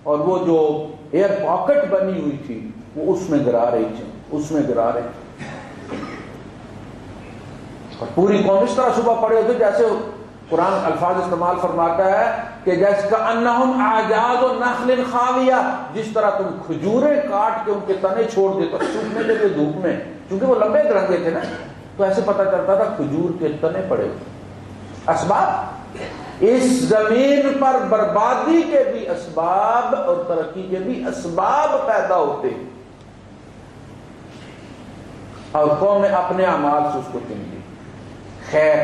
اور وہ جو ایئر پاکٹ بنی ہوئی تھی وہ اس میں گرا رہی تھی، اس میں گرا رہی تھی، اور پوری قوم اس طرح صبح پڑے ہوتے جیسے قرآن الفاظ استعمال فرماتا ہے کہ جیسے کہ انہم اعجاز نخل خاویہ، جس طرح تم کھجوریں کاٹ کے ان کے تنے چھوڑ دیتے سوکھنے کے لیے دھوپ میں، کیونکہ وہ لمبے درنگے تھے نا، تو ایسے پتہ چلتا تھا کھجور کے تنے پڑے ہوئے۔ اسباب، اس زمین پر بربادی کے بھی اسباب اور ترقی کے بھی اسباب پیدا ہوتے ہیں، اور قوم نے اپنے اعمال سے اس کو چن لی۔ خیر،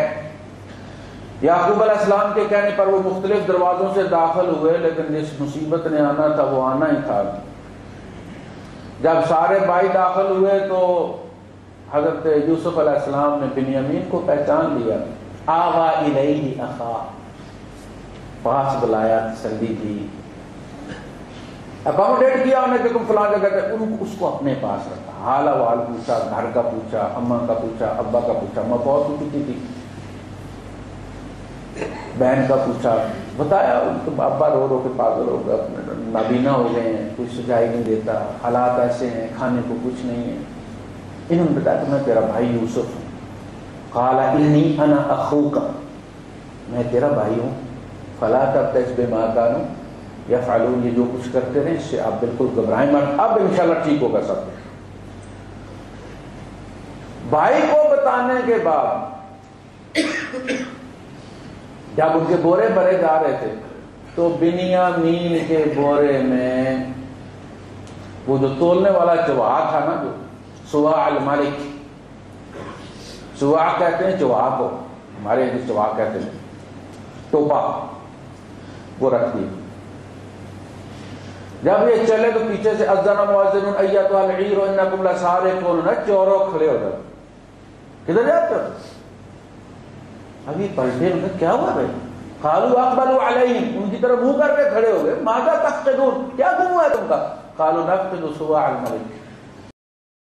یعقوب علیہ السلام کے کہنے پر وہ مختلف دروازوں سے داخل ہوئے، لیکن جس مصیبت نے آنا تھا وہ آنا ہی تھا۔ جب سارے بھائی داخل ہوئے تو حضرت یوسف علیہ السلام نے بنیامین کو پہچان لیا، آوا الیہ اخا، پاس بلایا، تسلی دی، اکاموڈیٹ کیا انہیں کہ تم فلاں جگہ تھے، اس کو اپنے پاس رکھا، حال احوال پوچھا، گھر کا پوچھا، اماں کا پوچھا، ابا کا پوچھا، ماں بہت پوچھتی تھی، بہن کا پوچھا، بتایا، ابا رو رو کے پاگل ہو گئے، نابینا ہو گئے ہیں، کوئی سجائی نہیں دیتا، حالات ایسے ہیں، کھانے کو کچھ نہیں ہے۔ انہوں نے بتایا کہ میں تیرا بھائی یوسف ہوں۔ قال انی انا اخوک، میں تیرا بھائی ہوں، فلا تبتئس بما كانوا یفعلون، یہ جو کچھ کرتے رہے اس سے آپ بالکل گھبرائیں مت، اب انشاءاللہ ٹھیک ہوگا سب۔ بھائی کو بتانے کے بعد جب ان کے بورے بھرے جا رہے تھے تو بنیامین کے بورے میں وہ جو تولنے والا چوہا تھا نا، جو سواع الملک، سواع کہتے ہیں چوہا کو، ہمارے یہاں چوہا کہتے ہیں ٹوپا، وہ رکھ دی۔ جب یہ چلے تو پیچھے سے اذن مؤذن ایتھا العیر انکم لسارقون، چوروں کھڑے ہو گئے، کدھر جاتے ہو؟ ابھی پلٹے، ان کا کیا ہوا بھائی؟ قالوا اقبلوا علیہم، ان کی طرف منہ کر کے کھڑے ہو گئے، ماذا تفقدون، کیا گم ہوا ہے تم کا؟ قالوا نفقد سواع الملک،